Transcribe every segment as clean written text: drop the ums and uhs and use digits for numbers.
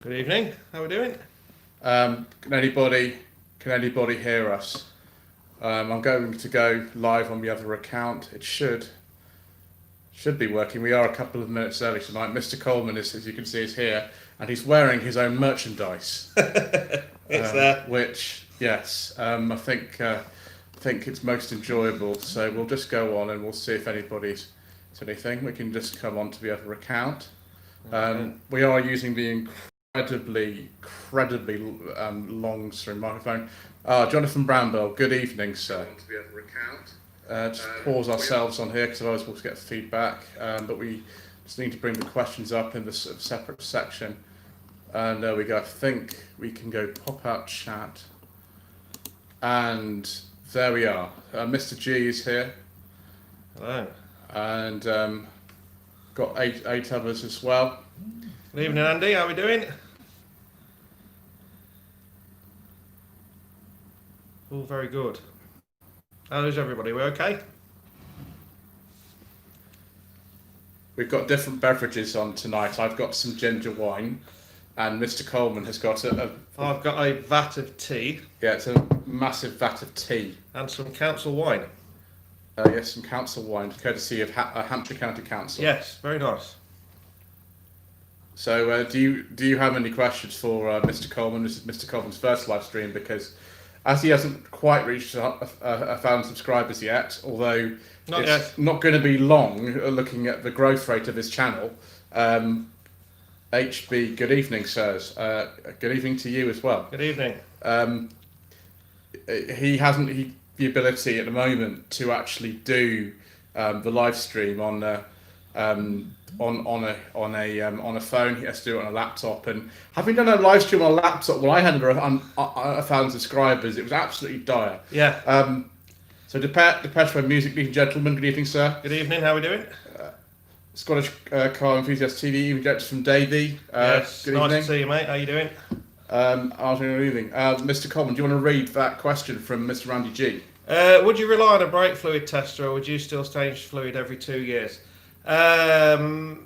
Good evening. How are we doing? Can anybody hear us? I'm going to go live on the other account. It should be working. We are a couple of minutes early tonight. Mr. Coleman is, as you can see, is here, and he's wearing his own merchandise. It's there. Which, yes, I think it's most enjoyable. So we'll just go on and we'll see if anybody's said anything. We can just come on to the other account. We are using the incredibly long stream microphone. Jonathan Bramwell, good evening, sir. Just pause ourselves on here because otherwise we'll get feedback. But we just need to bring the questions up in this separate section. And there we go. I think we can go pop out chat. And there we are. Mr. G is here. Hello. And got eight others as well. Good evening, Andy. How are we doing? All very good. How is everybody? We okay? We've got different beverages on tonight. I've got some ginger wine, and Mr. Coleman has got I've got a vat of tea. Yeah, it's a massive vat of tea. And some council wine. Yes, some council wine, courtesy of Hampshire County Council. Yes, very nice. So, do you have any questions for Mr. Coleman? This is Mr. Coleman's first live stream because, as he hasn't quite reached 1,000 subscribers yet, although not going to be long, looking at the growth rate of his channel. HB, good evening, sirs. Good evening to you as well. Good evening. He hasn't the ability at the moment to actually do the live stream on a phone. He has to do it on a laptop. And having done a live stream on a laptop, when I had 1,000 subscribers, it was absolutely dire. Yeah. So Depeche Mode Music, ladies and gentlemen, good evening, sir. Good evening. How are we doing? Scottish Car Enthusiast TV, evening gents from Davey. Yes. Good nice evening. to see you, mate. How are you doing? Good evening. Mr. Coleman, do you want to read that question from Mr. Randy G? Would you rely on a brake fluid tester, or would you still change fluid every 2 years? It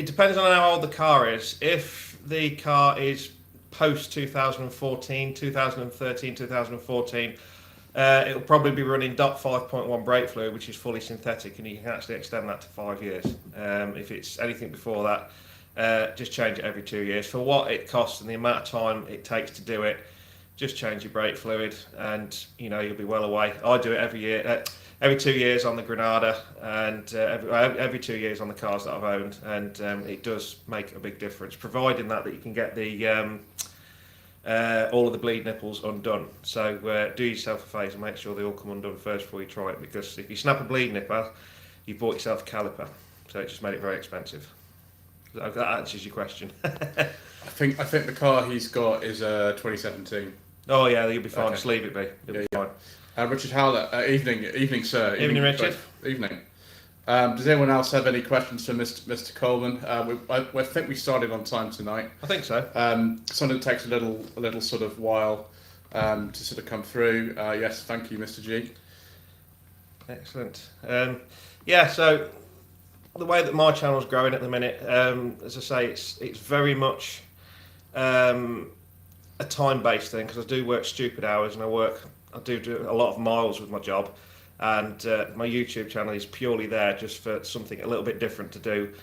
depends on how old the car is. If the car is post 2014, 2013, 2014, it'll probably be running DOT 5.1 brake fluid, which is fully synthetic, and you can actually extend that to 5 years. If it's anything before that, just change it every 2 years. For what it costs and the amount of time it takes to do it, just change your brake fluid, and you'll be well away. I do it every year. Every 2 years on the Granada, and every 2 years on the cars that I've owned, and it does make a big difference, providing that you can get the all of the bleed nipples undone. So do yourself a favour and make sure they all come undone first before you try it, because if you snap a bleed nipple, you've bought yourself a caliper, so it just made it very expensive. That answers your question. I think the car he's got is 2017. Oh yeah, you'll be fine. Okay. Just leave it be. You'll be fine. Richard Howlett, evening, sir. Evening, Richard. Evening. Does anyone else have any questions for Mr. Coleman? I think we started on time tonight. I think so. Something that takes a little sort of while to sort of come through. Yes, thank you, Mr. G. Excellent. So the way that my channel's growing at the minute, as I say, it's very much a time-based thing, because I do work stupid hours, and I do a lot of miles with my job, and my YouTube channel is purely there just for something a little bit different to do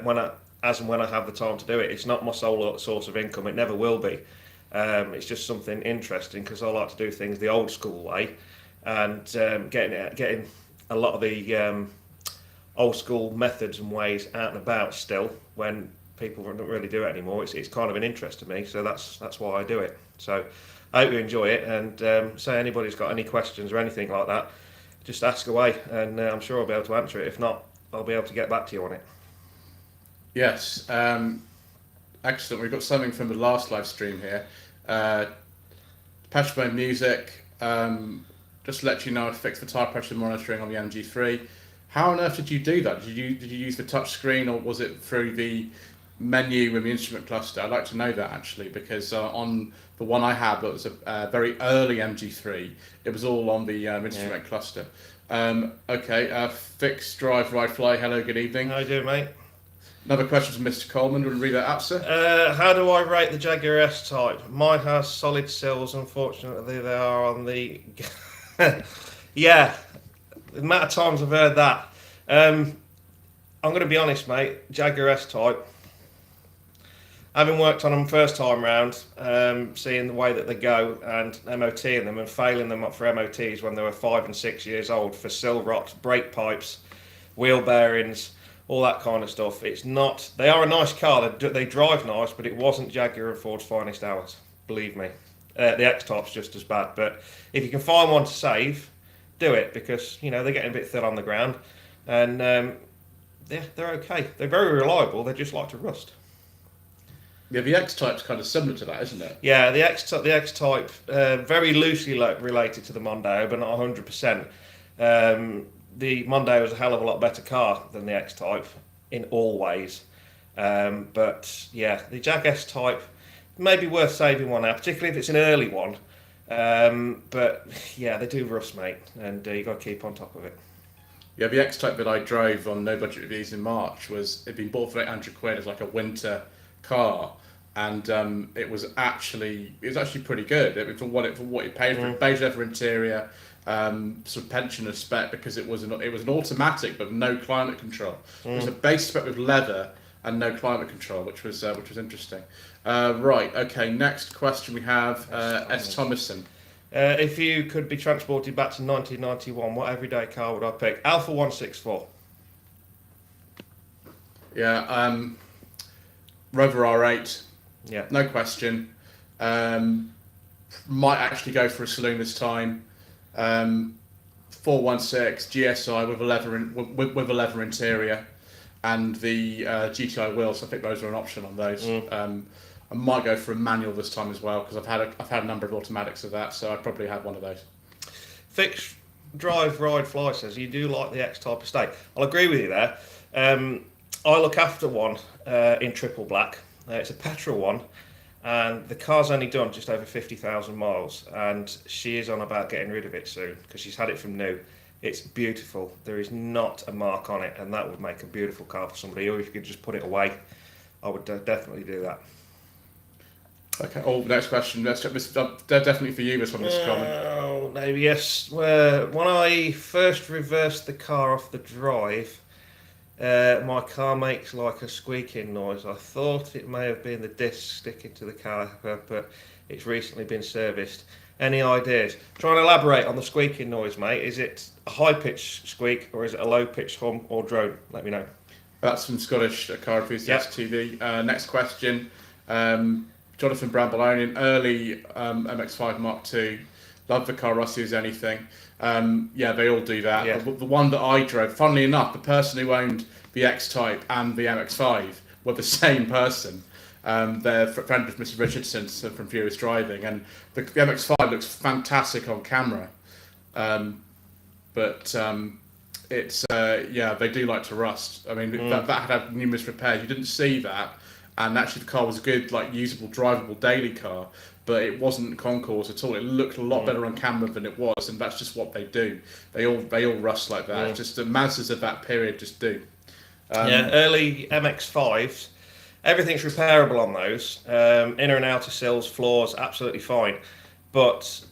when I have the time to do it. It's not my sole source of income. It never will be. It's just something interesting, because I like to do things the old school way, and getting a lot of the old school methods and ways out and about still, when people don't really do it anymore. It's kind of an interest to me, so that's why I do it. So I hope you enjoy it, and say anybody's got any questions or anything like that, just ask away, and I'm sure I'll be able to answer it. If not, I'll be able to get back to you on it. Yes, excellent. We've got something from the last live stream here. Depeche Mode Music, just to let you know, I fixed the tyre pressure monitoring on the MG3. How on earth did you do that? Did you use the touch screen, or was it through the menu in the instrument cluster? I'd like to know that, actually, because on the one I had, that was a very early MG3, it was all on the instrument cluster. Okay, fixed drive right fly. Hello, good evening. How you doing, mate? Another question from Mr. Coleman. Will you read that out, sir? How do I rate the Jaguar S-Type? Mine has solid sills. Unfortunately, they are on the... Yeah, the amount of times I've heard that. I'm going to be honest, mate. Jaguar S-Type. Having worked on them first time round, seeing the way that they go and MOTing them and failing them up for MOTs when they were 5 and 6 years old for sill rocks, brake pipes, wheel bearings, all that kind of stuff. It's not. They are a nice car. They drive nice, but it wasn't Jaguar and Ford's finest hours. Believe me. The X-Type's just as bad. But if you can find one to save, do it, because they're getting a bit thin on the ground, and they're okay. They're very reliable. They just like to rust. Yeah, the X-Type's kind of similar to that, isn't it? Yeah, the X-Type, very loosely related to the Mondeo, but not 100%. The Mondeo is a hell of a lot better car than the X-Type in all ways. But yeah, the Jag S-Type may be worth saving one now, particularly if it's an early one. But yeah, they do rust, mate, and you've got to keep on top of it. Yeah, the X-Type that I drove on No Budget Reviews in March it'd been bought for £800 as like a winter car, and it was actually pretty good. I mean, for what it paid for, beige leather interior, sort of pensioner spec, because it was an automatic but no climate control. It was a base spec with leather and no climate control, which was interesting. Right, okay. Next question we have S. Thomason. If you could be transported back to 1991, what everyday car would I pick? Alpha 164. Yeah, Rover R8. Yeah. No question. Might actually go for a saloon this time. 416 GSI with a leather interior, and the GTI wheels. I think those are an option on those. I might go for a manual this time as well, because I've had a number of automatics of that, so I'd probably have one of those. Fix, drive, ride, fly says you do like the X-Type estate. I'll agree with you there. I look after one in triple black. It's a petrol one, and the car's only done just over 50,000 miles, and she is on about getting rid of it soon because she's had it from new. It's beautiful. There is not a mark on it, and that would make a beautiful car for somebody. Or if you could just put it away, I would definitely do that. Okay. Oh, next question. They're definitely for you, this one, Mr. Coleman. Oh, maybe yes. When I first reversed the car off the drive, my car makes like a squeaking noise. I thought it may have been the disc sticking to the caliper, but it's recently been serviced. Any ideas? Try and elaborate on the squeaking noise, mate. Is it a high-pitched squeak, or is it a low-pitched hum or drone? Let me know. That's from Scottish Car Enthusiast TV. Next question. Jonathan Bramble-Onion, early MX-5 Mark II. Love the car, rusty as anything. Yeah, they all do that. Yeah. The one that I drove, funnily enough, the person who owned the X-Type and the MX-5 were the same person. They're friend of Mr. Richardson from Furious Driving, and the MX-5 looks fantastic on camera. But it's yeah, they do like to rust. I mean, that had numerous repairs. You didn't see that. And actually, the car was a good, like, usable, drivable daily car, but it wasn't concours at all. It looked a lot better on camera than it was, and that's just what they do. They all rust like that. It's just the Mazdas of that period just do. Yeah, early MX-5s, everything's repairable on those. Inner and outer sills, floors, absolutely fine. But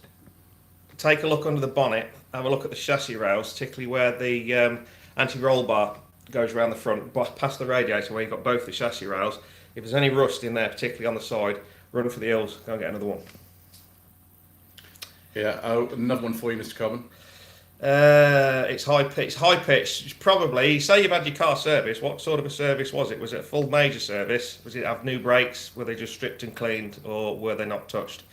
take a look under the bonnet, have a look at the chassis rails, particularly where the anti-roll bar goes around the front, past the radiator where you've got both the chassis rails. If there's any rust in there, particularly on the side, run for the hills, go and get another one. Yeah, another one for you, Mr. Coleman. It's high pitched. Probably, say you've had your car serviced, what sort of a service was it? Was it a full major service? Was it have new brakes? Were they just stripped and cleaned, or were they not touched?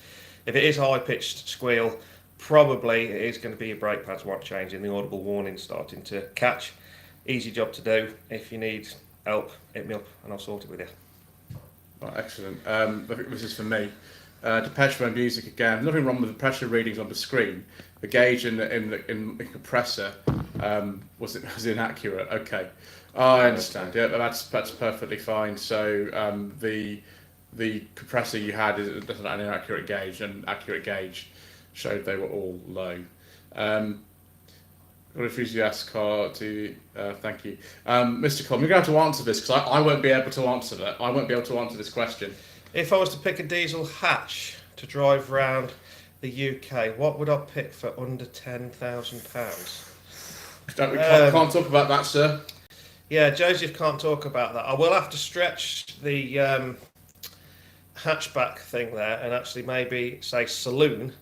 If it is high pitched squeal, probably it is going to be your brake pads want changing, the audible warning starting to catch. Easy job to do. If you need help, hit me up and I'll sort it with you. Oh, excellent. I think this is for me. Depeche Mode music again. Nothing wrong with the pressure readings on the screen. The gauge in the compressor was inaccurate. Okay, I understand. Yeah, that's perfectly fine. So the compressor you had doesn't have an inaccurate gauge, and accurate gauge showed they were all low. Enthusiast car to thank you, Mr. Cobb. You're going to have to answer this because I won't be able to answer that. I won't be able to answer this question. If I was to pick a diesel hatch to drive around the UK, what would I pick for under £10,000? We can't talk about that, sir. Yeah, Joseph can't talk about that. I will have to stretch the hatchback thing there and actually maybe say saloon.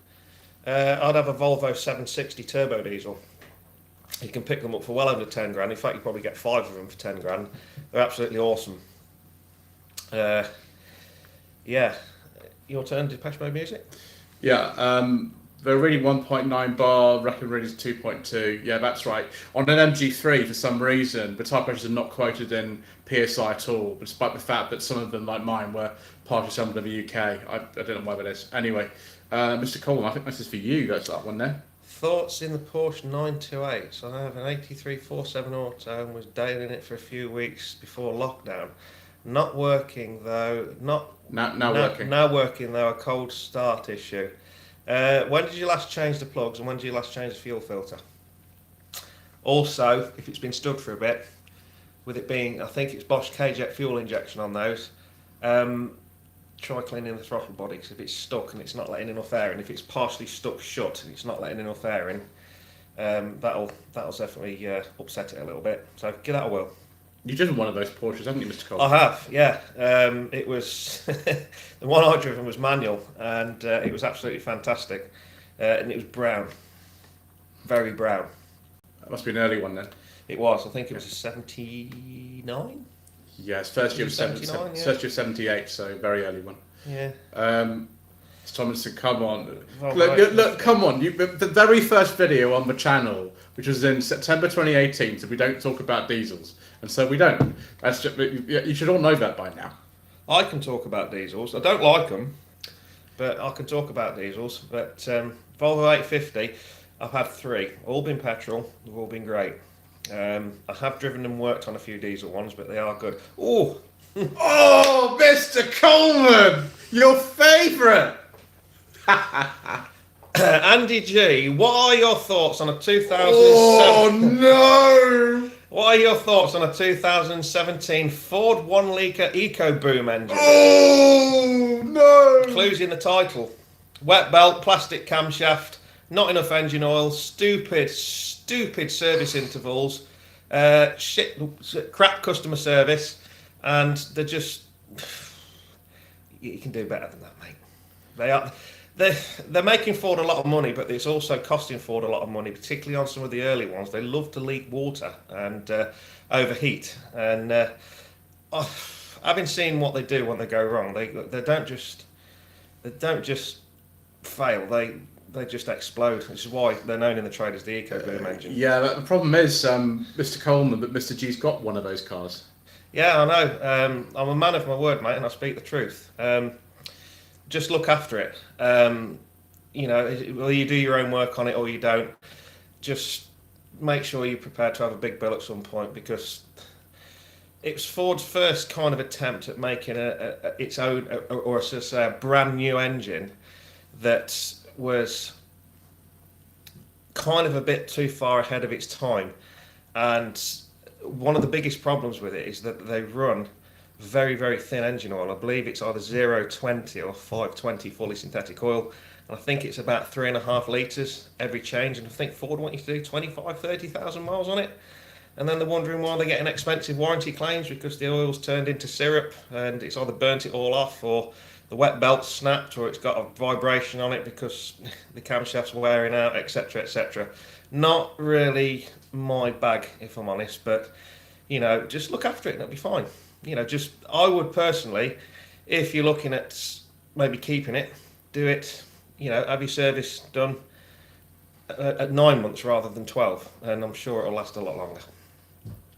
I'd have a Volvo 760 turbo diesel. You can pick them up for well under 10 grand. In fact, you probably get 5 of them for 10 grand. They're absolutely awesome. Yeah, your turn. Depeche Mode music. Yeah, they're reading 1.9 bar. Record reading is 2.2. Yeah, that's right. On an MG3, for some reason, the tyre pressures are not quoted in PSI at all, despite the fact that some of them, like mine, were partially assembled in the UK. I don't know why that is. Anyway, Mr. Coleman, I think this is for you. That's that one there. Thoughts in the Porsche 928. So I have an 83 47 Auto and was dailing it for a few weeks before lockdown. Not working though. Now working though. A cold start issue. When did you last change the plugs and when did you last change the fuel filter? Also, if it's been stood for a bit, with it being, I think it's Bosch K-Jet fuel injection on those, try cleaning the throttle body, because if it's stuck and it's not letting enough air in, if it's partially stuck shut and it's not letting enough air in, that'll definitely upset it a little bit. So give that a whirl. You've driven one of those Porsches, haven't you, Mr. Cole? I have, yeah. It was the one I driven was manual, and it was absolutely fantastic, and it was brown, very brown. That must be an early one then. It was. I think it was a 79. Yes, first year was 78, so very early one. Yeah. Thomason, come on. Look, come on. The very first video on the channel, which was in September 2018, so we don't talk about diesels. And so we don't. That's just, you should all know that by now. I can talk about diesels. I don't like them, but I can talk about diesels. But Volvo 850, I've had 3. All been petrol. They've all been great. I have driven and worked on a few diesel ones, but they are good. Oh, oh, Mr. Coleman, your favourite. Andy G, what are your thoughts on a 2007? Oh no! What are your thoughts on a 2017 Ford 1-litre EcoBoom engine? Oh no! Clues in the title: wet belt, plastic camshaft, not enough engine oil, stupid service intervals, crap customer service, and they're just. You can do better than that, mate. They are. They're making Ford a lot of money, but it's also costing Ford a lot of money, particularly on some of the early ones. They love to leak water and overheat. And having seen what they do when they go wrong, they don't just fail. They just explode, which is why they're known in the trade as the EcoBoom engine. Yeah, the problem is, Mr. Coleman, that Mr. G's got one of those cars. Yeah, I know. I'm a man of my word, mate, and I speak the truth. Just look after it. Whether you do your own work on it or you don't, just make sure you're prepared to have a big bill at some point, because it was Ford's first kind of attempt at making its own, or a brand new engine that was kind of a bit too far ahead of its time. And one of the biggest problems with it is that they run very, very thin engine oil. I believe it's either 0.20 or 520 fully synthetic oil. And I think it's about 3.5 litres every change. And I think Ford want you to do 30,000 miles on it. And then they're wondering why they're getting expensive warranty claims, because the oil's turned into syrup and it's either burnt it all off, or the wet belt's snapped, or it's got a vibration on it because the camshaft's wearing out, etc., etc. Not really my bag, if I'm honest, but just look after it and it'll be fine. I would personally, if you're looking at maybe keeping it, do it, have your service done at 9 months rather than 12, and I'm sure it'll last a lot longer.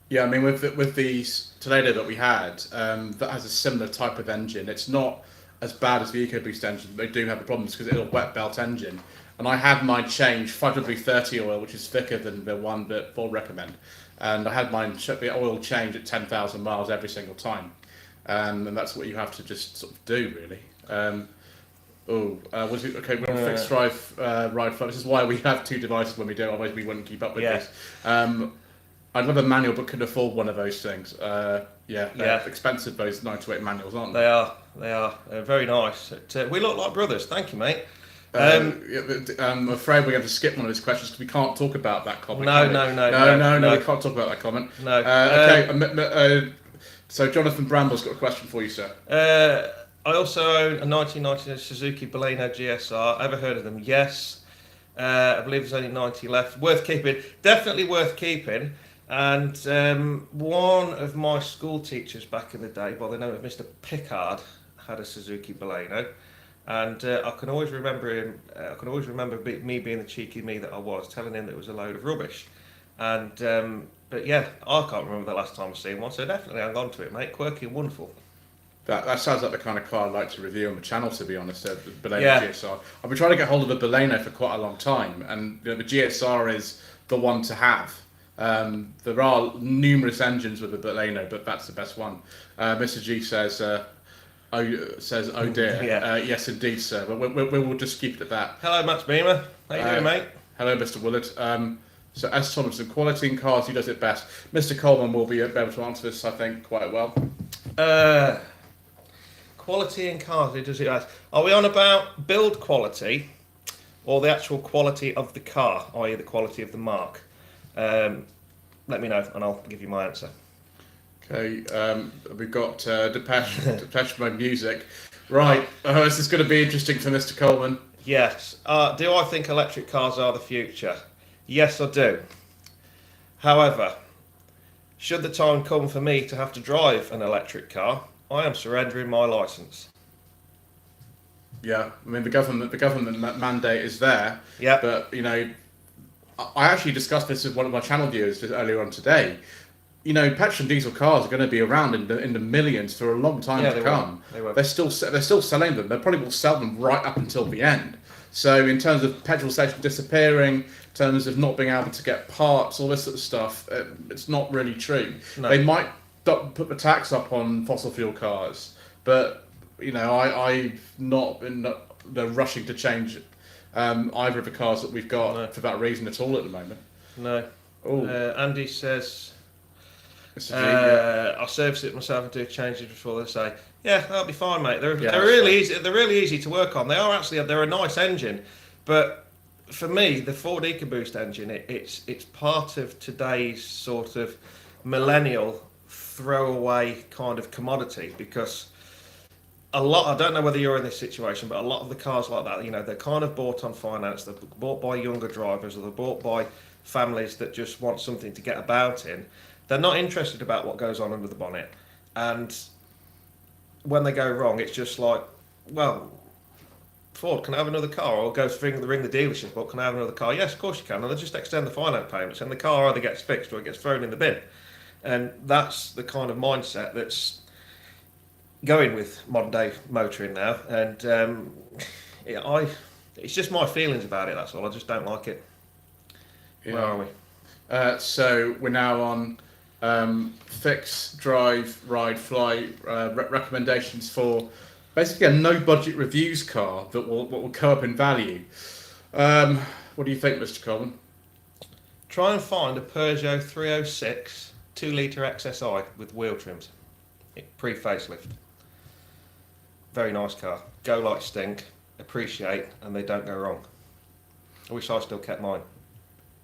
Yeah, I mean, with the Toledo that we had, that has a similar type of engine. It's not as bad as the EcoBoost engine. They do have the problems because it's a wet belt engine. And I had mine changed 5W30 oil, which is thicker than the one that Ford recommend. And I had the oil change at 10,000 miles every single time. And that's what you have to just sort of do, really. Oh, was it okay? We're on fixed drive ride flow. This is why we have two devices when we do. Otherwise, we wouldn't keep up with this. I'd love a manual, but couldn't afford one of those things. They're expensive. Those 928 manuals, aren't they? They are. They're very nice. We look like brothers. Thank you, mate. I'm afraid we're going to skip one of those questions because we can't talk about that comment. No, we can't talk about that comment. No. Okay. So Jonathan Bramble's got a question for you, sir. I also own a 1990 Suzuki Baleno GSR. Ever heard of them? Yes. I believe there's only 90 left. Worth keeping. Definitely worth keeping. And one of my school teachers back in the day, by the name of Mr. Pickard, had a Suzuki Baleno. And I can always remember him. I can always remember me being the cheeky me that I was, telling him that it was a load of rubbish. And but yeah, I can't remember the last time I've seen one. So definitely hang on to it, mate. Quirky and wonderful. That sounds like the kind of car I'd like to review on the channel, to be honest. The Baleno GSR. I've been trying to get hold of the Baleno for quite a long time, and the GSR is the one to have. There are numerous engines with the Baleno, but that's the best one. Mr. G says. Oh dear. Yes, indeed, sir. But we'll just keep it at that. Hello, Max Beamer. How you doing, mate? Hello, Mr. Willard. So S. Thompson, quality in cars, who does it best? Mr. Coleman will be able to answer this, I think, quite well. Quality in cars, who does it best? Are we on about build quality or the actual quality of the car, i.e. the quality of the marque? Let me know and I'll give you my answer. Okay, we've got Depeche Mode music. Right, this is going to be interesting for Mr. Coleman. Yes. Do I think electric cars are the future? Yes, I do. However, should the time come for me to have to drive an electric car, I am surrendering my licence. Yeah, I mean the government mandate is there. Yeah. But you know, I actually discussed this with one of my channel viewers earlier on today. You know, petrol and diesel cars are going to be around in the millions for a long time to come. They're still selling them. They probably will sell them right up until the end. So in terms of petrol stations disappearing, in terms of not being able to get parts, all this sort of stuff, it's not really true. No. They might put the tax up on fossil fuel cars, but you know, I've not been rushing to change either of the cars that we've got for that reason at all at the moment. No. Andy says, I'll service it myself and do changes before they say, yeah, that'll be fine, mate. They're really easy. They're really easy to work on. They're a nice engine, but for me, the Ford EcoBoost engine, it's part of today's sort of millennial throwaway kind of commodity, because I don't know whether you're in this situation, but a lot of the cars like that, you know, they're kind of bought on finance. They're bought by younger drivers, or they're bought by families that just want something to get about in. They're not interested about what goes on under the bonnet, and when they go wrong, it's just like, well, Ford, can I have another car? Or go ring the dealership up, can I have another car? Yes, of course you can. And they just extend the finance payments, and the car either gets fixed or it gets thrown in the bin. And that's the kind of mindset that's going with modern day motoring now. And it's just my feelings about it, that's all. I just don't like it. Yeah. Where are we? So we're now on fix, drive, ride, fly recommendations for basically a no budget reviews car that will go up in value. What do you think, Mr. Coleman? Try and find a Peugeot 306 2-litre XSI with wheel trims, pre-facelift. Very nice car. Go like stink, appreciate, and they don't go wrong. I wish I still kept mine.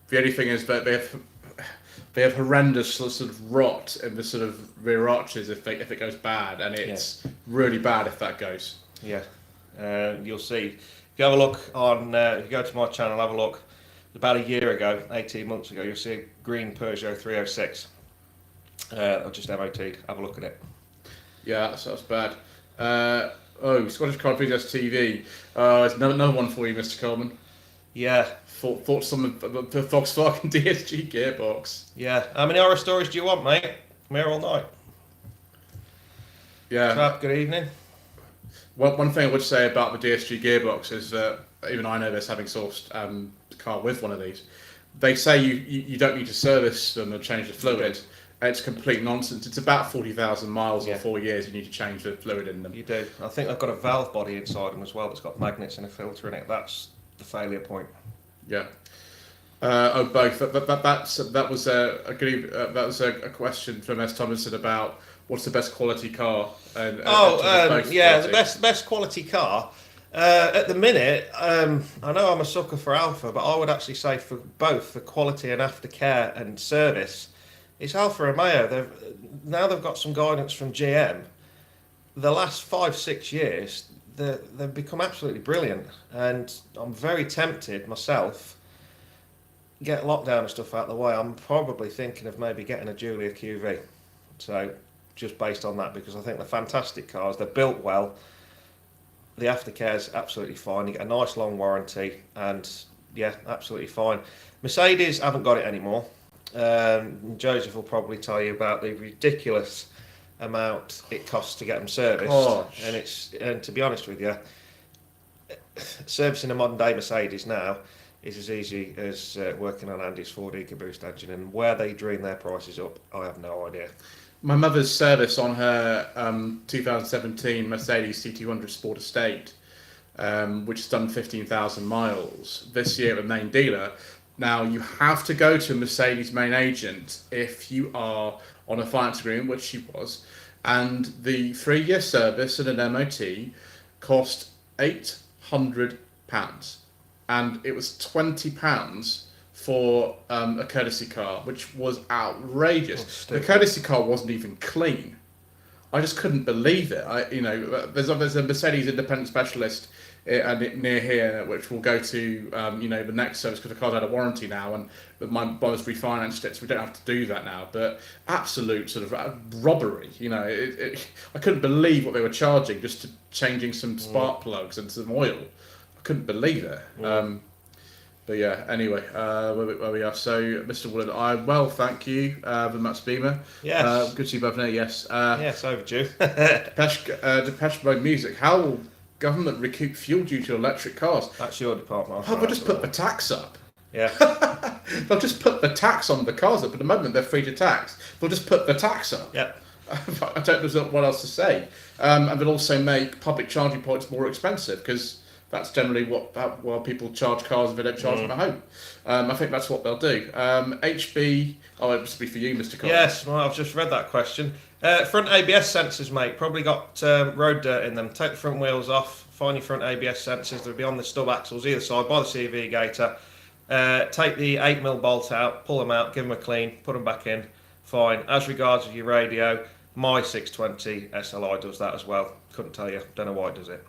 The only thing is that they have horrendous sort of rot in the sort of rear arches if it goes bad, and it's really bad if that goes. Yeah, you'll see. If you have a look on, if you go to my channel, have a look. About a year ago, 18 months ago, you'll see a green Peugeot 306. I just MOT'd. Have a look at it. Yeah, that sounds bad. Scottish Car Enthusiast TV. There's another one for you, Mr. Coleman. Yeah. Thoughts on the Volkswagen DSG gearbox. Yeah. How many horror stories do you want, mate? I'm here all night. Yeah. Trap, good evening. One thing I would say about the DSG gearbox is that even I know this, having sourced the car with one of these, they say you don't need to service them and change the fluid. It's complete nonsense. It's about 40,000 miles Yeah. or 4 years. You need to change the fluid in them. You do. I think they've got a valve body inside them as well that's got magnets and a filter in it. That's the failure point. Yeah. Both. That was a question from S. Thomason about what's the best quality car. And, the best quality car. At the minute, I know I'm a sucker for Alpha, but I would actually say for both, for quality and aftercare and service, it's Alfa Romeo. They've got some guidance from GM. The last 5-6 years, they've become absolutely brilliant, and I'm very tempted myself. Get lockdown and stuff out of the way. I'm probably thinking of maybe getting a Giulia QV. So just based on that, because I think they're fantastic cars. They're built well. The aftercare's absolutely fine. You get a nice long warranty, and yeah, absolutely fine. Mercedes haven't got it anymore. Joseph will probably tell you about the ridiculous amount it costs to get them serviced. Gosh. And to be honest with you, servicing a modern day Mercedes now is as easy as working on Andy's Ford EcoBoost engine, and where they dream their prices up, I have no idea. My mother's service on her 2017 Mercedes C200 Sport Estate, which has done 15,000 miles this year at the main dealer. Now, you have to go to a Mercedes main agent if you are on a finance agreement, which she was, and the 3-year service and an MOT cost £800, and it was £20 for a courtesy car, which was outrageous. The courtesy car wasn't even clean. I just couldn't believe it. There's a Mercedes independent specialist near here, which will go to the next service because the car's out of warranty now, and my brother's refinanced it, so we don't have to do that now. But absolute sort of robbery. I couldn't believe what they were charging just to changing some spark plugs and some oil. I couldn't believe it. But yeah, anyway, where we are. So, Mr. Woolard, thank you very much, Beamer. Yes. Good to see you both there, yes. Yes, overdue. Depeche Mode music. How will government recoup fuel due to electric cars? That's your department. They'll just put the tax up. Yeah. They'll just put the tax on the cars up. At the moment, they're free to tax. They'll just put the tax up. Yeah. I don't know what else to say. And they'll also make public charging points more expensive, because that's generally why people charge cars if they don't charge them at home. I think that's what they'll do. HB, it must be for you, Mr. Collins. Yes, well, I've just read that question. Front ABS sensors, mate, probably got road dirt in them. Take the front wheels off, find your front ABS sensors. They'll be on the stub axles either side by the CV gator. Take the 8mm bolt out, pull them out, give them a clean, put them back in. Fine. As regards your radio, my 620 SLI does that as well. Couldn't tell you. Don't know why it does it.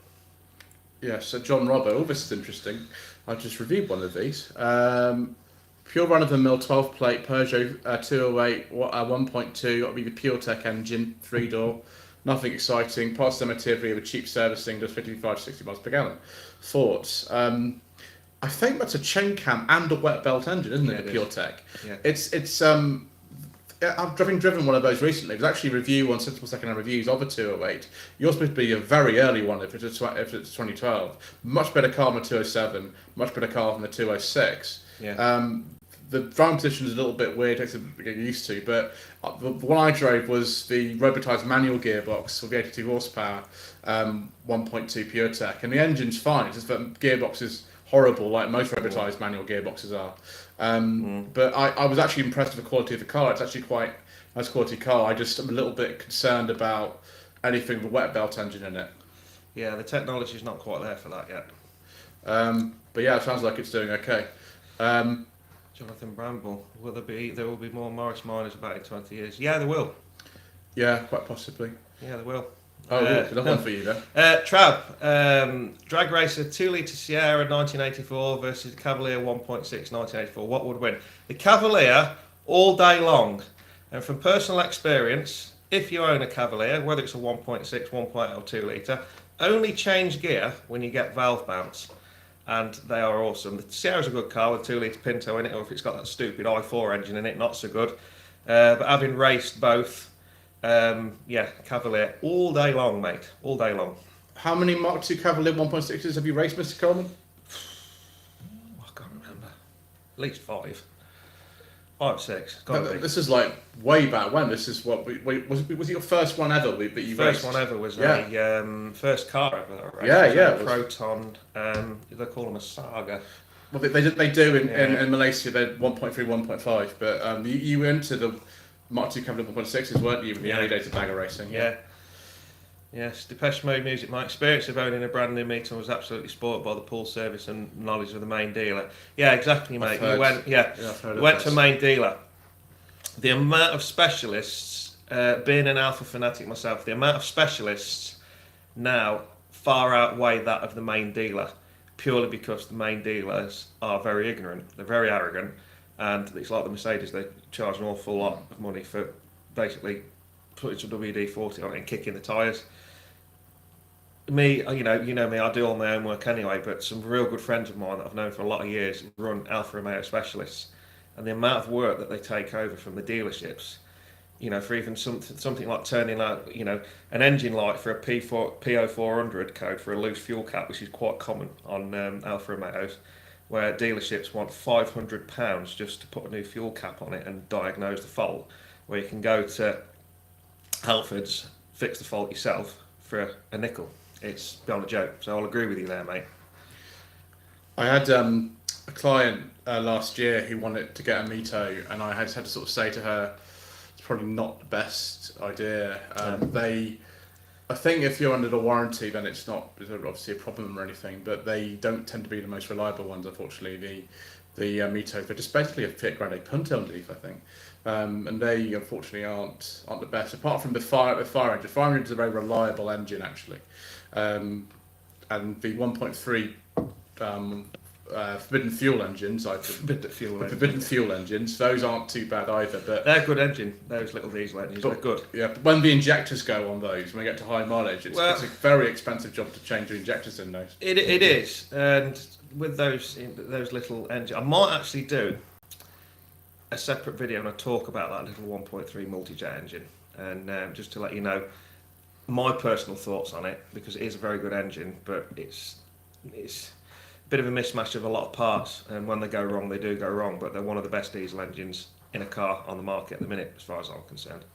Yes, so John Robbo, this is interesting. I just reviewed one of these. Pure run-of-the-mill 12-plate Peugeot 208 1.2, got to be the PureTech engine, 3-door. Nothing exciting. Parts estimative with cheap servicing, does 55 to 60 miles per gallon. Thoughts? I think that's a chain cam and a wet belt engine, isn't it? The PureTech. Yeah. It's I've driven one of those recently. There's actually a review on Sensible Second-Hand Reviews of a 208. You're supposed to be a very early one if it's 2012. Much better car than the 207. Much better car than the 206. Yeah. The driving position is a little bit weird. It takes a bit to get used to. But the one I drove was the robotised manual gearbox with the 82 horsepower, 1.2 PureTech, and the engine's fine. It's just that the gearbox is horrible, like most robotised manual gearboxes are. But I was actually impressed with the quality of the car. It's actually quite a nice quality car. I'm a little bit concerned about anything with a wet belt engine in it. Yeah, the technology's not quite there for that yet. But yeah, it sounds like it's doing okay. Jonathan Bramble, there will be more Morris Miners about in 20 years? Yeah, there will. Yeah, quite possibly. Yeah, there will. Oh, another one for you then. Trab, drag racer 2-litre Sierra 1984 versus the Cavalier 1.6 1984. What would win? The Cavalier all day long. And from personal experience, if you own a Cavalier, whether it's a 1.6, 1.0 or 2-litre, only change gear when you get valve bounce. And they are awesome. The Sierra's a good car with a 2-litre Pinto in it, or if it's got that stupid i4 engine in it, not so good. But having raced both, Cavalier all day long, mate, all day long. How many Mark II Cavalier 1.6s have you raced, Mr. Coleman? I can't remember. At least 5. 5 or 6. Got to be. This is like way back when. This is what was it your first one ever that you First raced? one ever was Yeah. a first car ever that I raced. Yeah, It was yeah, a it was- Proton. They call them a Saga. Well, they do in, Yeah. in Malaysia. They're 1.3, 1.5. But you went to the Mark II Capital 1.6s, weren't you? In the Yeah. early days of bagger racing. Yeah. Yes, Depeche Mode music. My experience of owning a brand new meter was absolutely spoilt by the pool service and knowledge of the main dealer. Yeah, exactly, mate. I've heard- I've heard of went this. to a main dealer. The amount of specialists, being an alpha fanatic myself, the amount of specialists now far outweigh that of the main dealer, purely because the main dealers are very ignorant, they're very arrogant, and it's like the Mercedes, they charge an awful lot of money for basically putting some WD-40 on it and kicking the tyres. Me, you know me, I do all my own work anyway, but some real good friends of mine that I've known for a lot of years run Alfa Romeo specialists, and the amount of work that they take over from the dealerships, for even something like turning out, an engine light for a PO400 code for a loose fuel cap, which is quite common on Alfa Romeos, where dealerships want £500 just to put a new fuel cap on it and diagnose the fault, where you can go to Halfords, fix the fault yourself for a nickel. It's beyond a joke. So I'll agree with you there, mate. I had a client last year who wanted to get a Mito, and I had to sort of say to her, it's probably not the best idea. I think if you're under the warranty, then it's obviously a problem or anything, but they don't tend to be the most reliable ones, unfortunately. The Mito, they're just basically a Fiat Grande Punto underneath, I think. And they unfortunately aren't the best. Apart from the fire engine. The fire engine is a very reliable engine, actually. And the 1.3 forbidden fuel engines, forbidden fuel engines, those aren't too bad either. But they're good engine. Those little diesel engines, they're good. Yeah, but when the injectors go on those, when we get to high mileage, it's a very expensive job to change the injectors in those. It is, and with those little engines, I might actually do a separate video and I talk about that little 1.3 multi-jet engine, and just to let you know my personal thoughts on it, because it is a very good engine, but it's a bit of a mismatch of a lot of parts, and when they go wrong, they do go wrong, but they're one of the best diesel engines in a car on the market at the minute, as far as I'm concerned.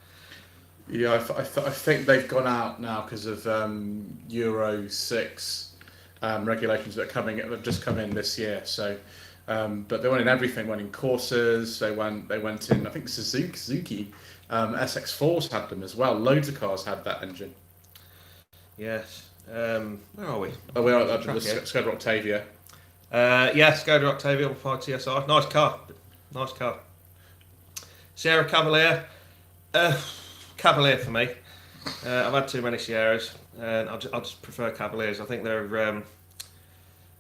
Yeah, I think they've gone out now because of Euro 6 regulations that have just come in this year. So, but they went in everything. Went in Corsas. They went in. I think Suzuki SX4s had them as well. Loads of cars had that engine. Yes. Where are we? Oh, we are at the Skoda Octavia. Yeah, Skoda Octavia 5 TSI. Nice car. Sierra Cavalier. Cavalier for me. I've had too many Sierras, and I just prefer Cavaliers. I think they're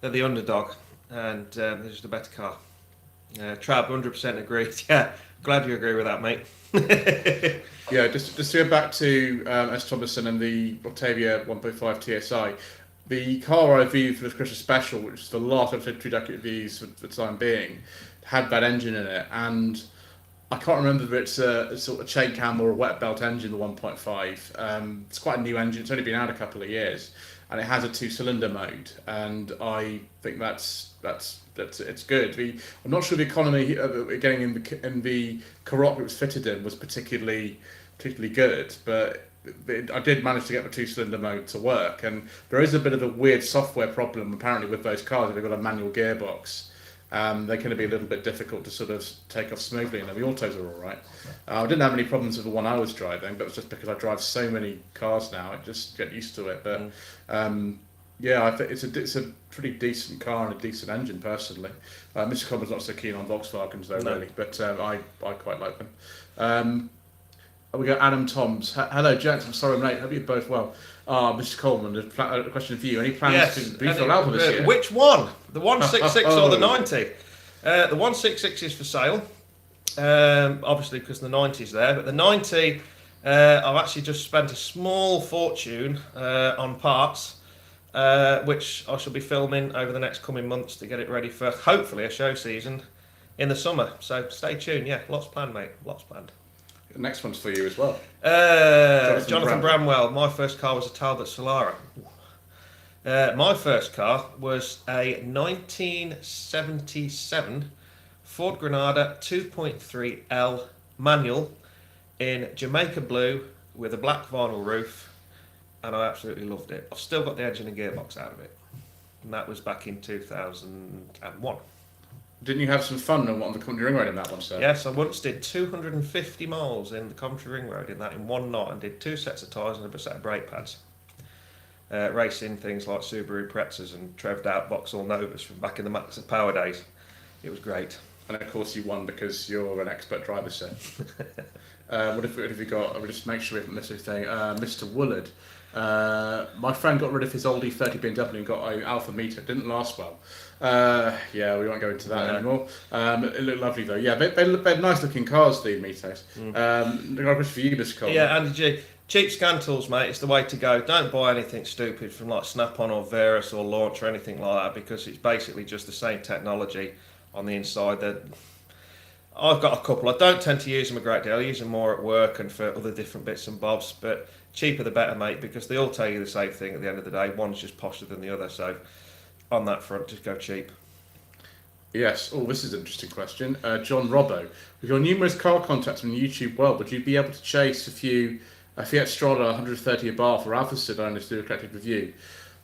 the underdog, and they're just a better car. Trab, 100% agreed. Yeah, glad you agree with that, mate. Yeah, just to go back to S. Thomason and the Octavia 1.5 TSI, the car I reviewed for the Christmas special, which is the last of the 2-decade reviews for the time being, had that engine in it, and I can't remember if it's a sort of chain cam or a wet belt engine, the 1.5. It's quite a new engine, it's only been out a couple of years, and it has a 2-cylinder mode, and I think that's it's good. I'm not sure the economy getting in the Karoq it was fitted in was particularly good, but I did manage to get the 2-cylinder mode to work, and there is a bit of a weird software problem apparently with those cars. If they've got a manual gearbox, they're going to be a little bit difficult to sort of take off smoothly, and the autos are all right. I didn't have any problems with the one I was driving, but it was just because I drive so many cars now, I just get used to it. But yeah, I think it's a pretty decent car and a decent engine personally. Mr. Cobble's not so keen on Volkswagens though, really, but I quite like them. We got Adam Toms. Hello, gents. I'm sorry I'm late. Hope you're both well. Mr. Coleman, a question for you. Any plans to beef your Alpha this year? Which one? The 166 or the 90? The 166 is for sale, obviously because the 90's there. But the 90, I've actually just spent a small fortune on parts, which I shall be filming over the next coming months to get it ready for hopefully a show season in the summer. So stay tuned. Yeah, lots planned, mate. Lots planned. The next one's for you as well. Jonathan Bramwell. My first car was a Talbot Solara. My first car was a 1977 Ford Granada 2.3L manual in Jamaica blue with a black vinyl roof, and I absolutely loved it. I've still got the engine and gearbox out of it, and that was back in 2001. Didn't you have some fun on the country ring road in that one, sir? Yes, I once did 250 miles in the Coventry Ring Road in that in one night, and did 2 sets of tyres and a set of brake pads. Racing things like Subaru Prezzas and Trev'd out Vauxhall Novas from back in the Max of Power days. It was great. And of course you won because you're an expert driver, sir. What have you got? I'll just make sure we haven't missed anything. Mr. Woolard. My friend got rid of his old E30 BMW and got an Alpha Meter. It didn't last well. Yeah, we won't go into that anymore. It looked lovely though. Yeah, they're nice looking cars, the Metos. Good for you, Mr. Cole. Yeah, Andy G. Cheap scan tools, mate, it's the way to go. Don't buy anything stupid from like Snap-on or Verus or Launch or anything like that, because it's basically just the same technology on the inside. That I've got a couple. I don't tend to use them a great deal. I use them more at work and for other different bits and bobs, but cheaper the better, mate, because they all tell you the same thing at the end of the day. One's just posher than the other, so on that front, just go cheap. Yes. Oh, this is an interesting question. John Robbo, with your numerous car contacts in the YouTube world, would you be able to chase a Fiat Strada 130 a bar for Alpha Sid owners to do a collective review?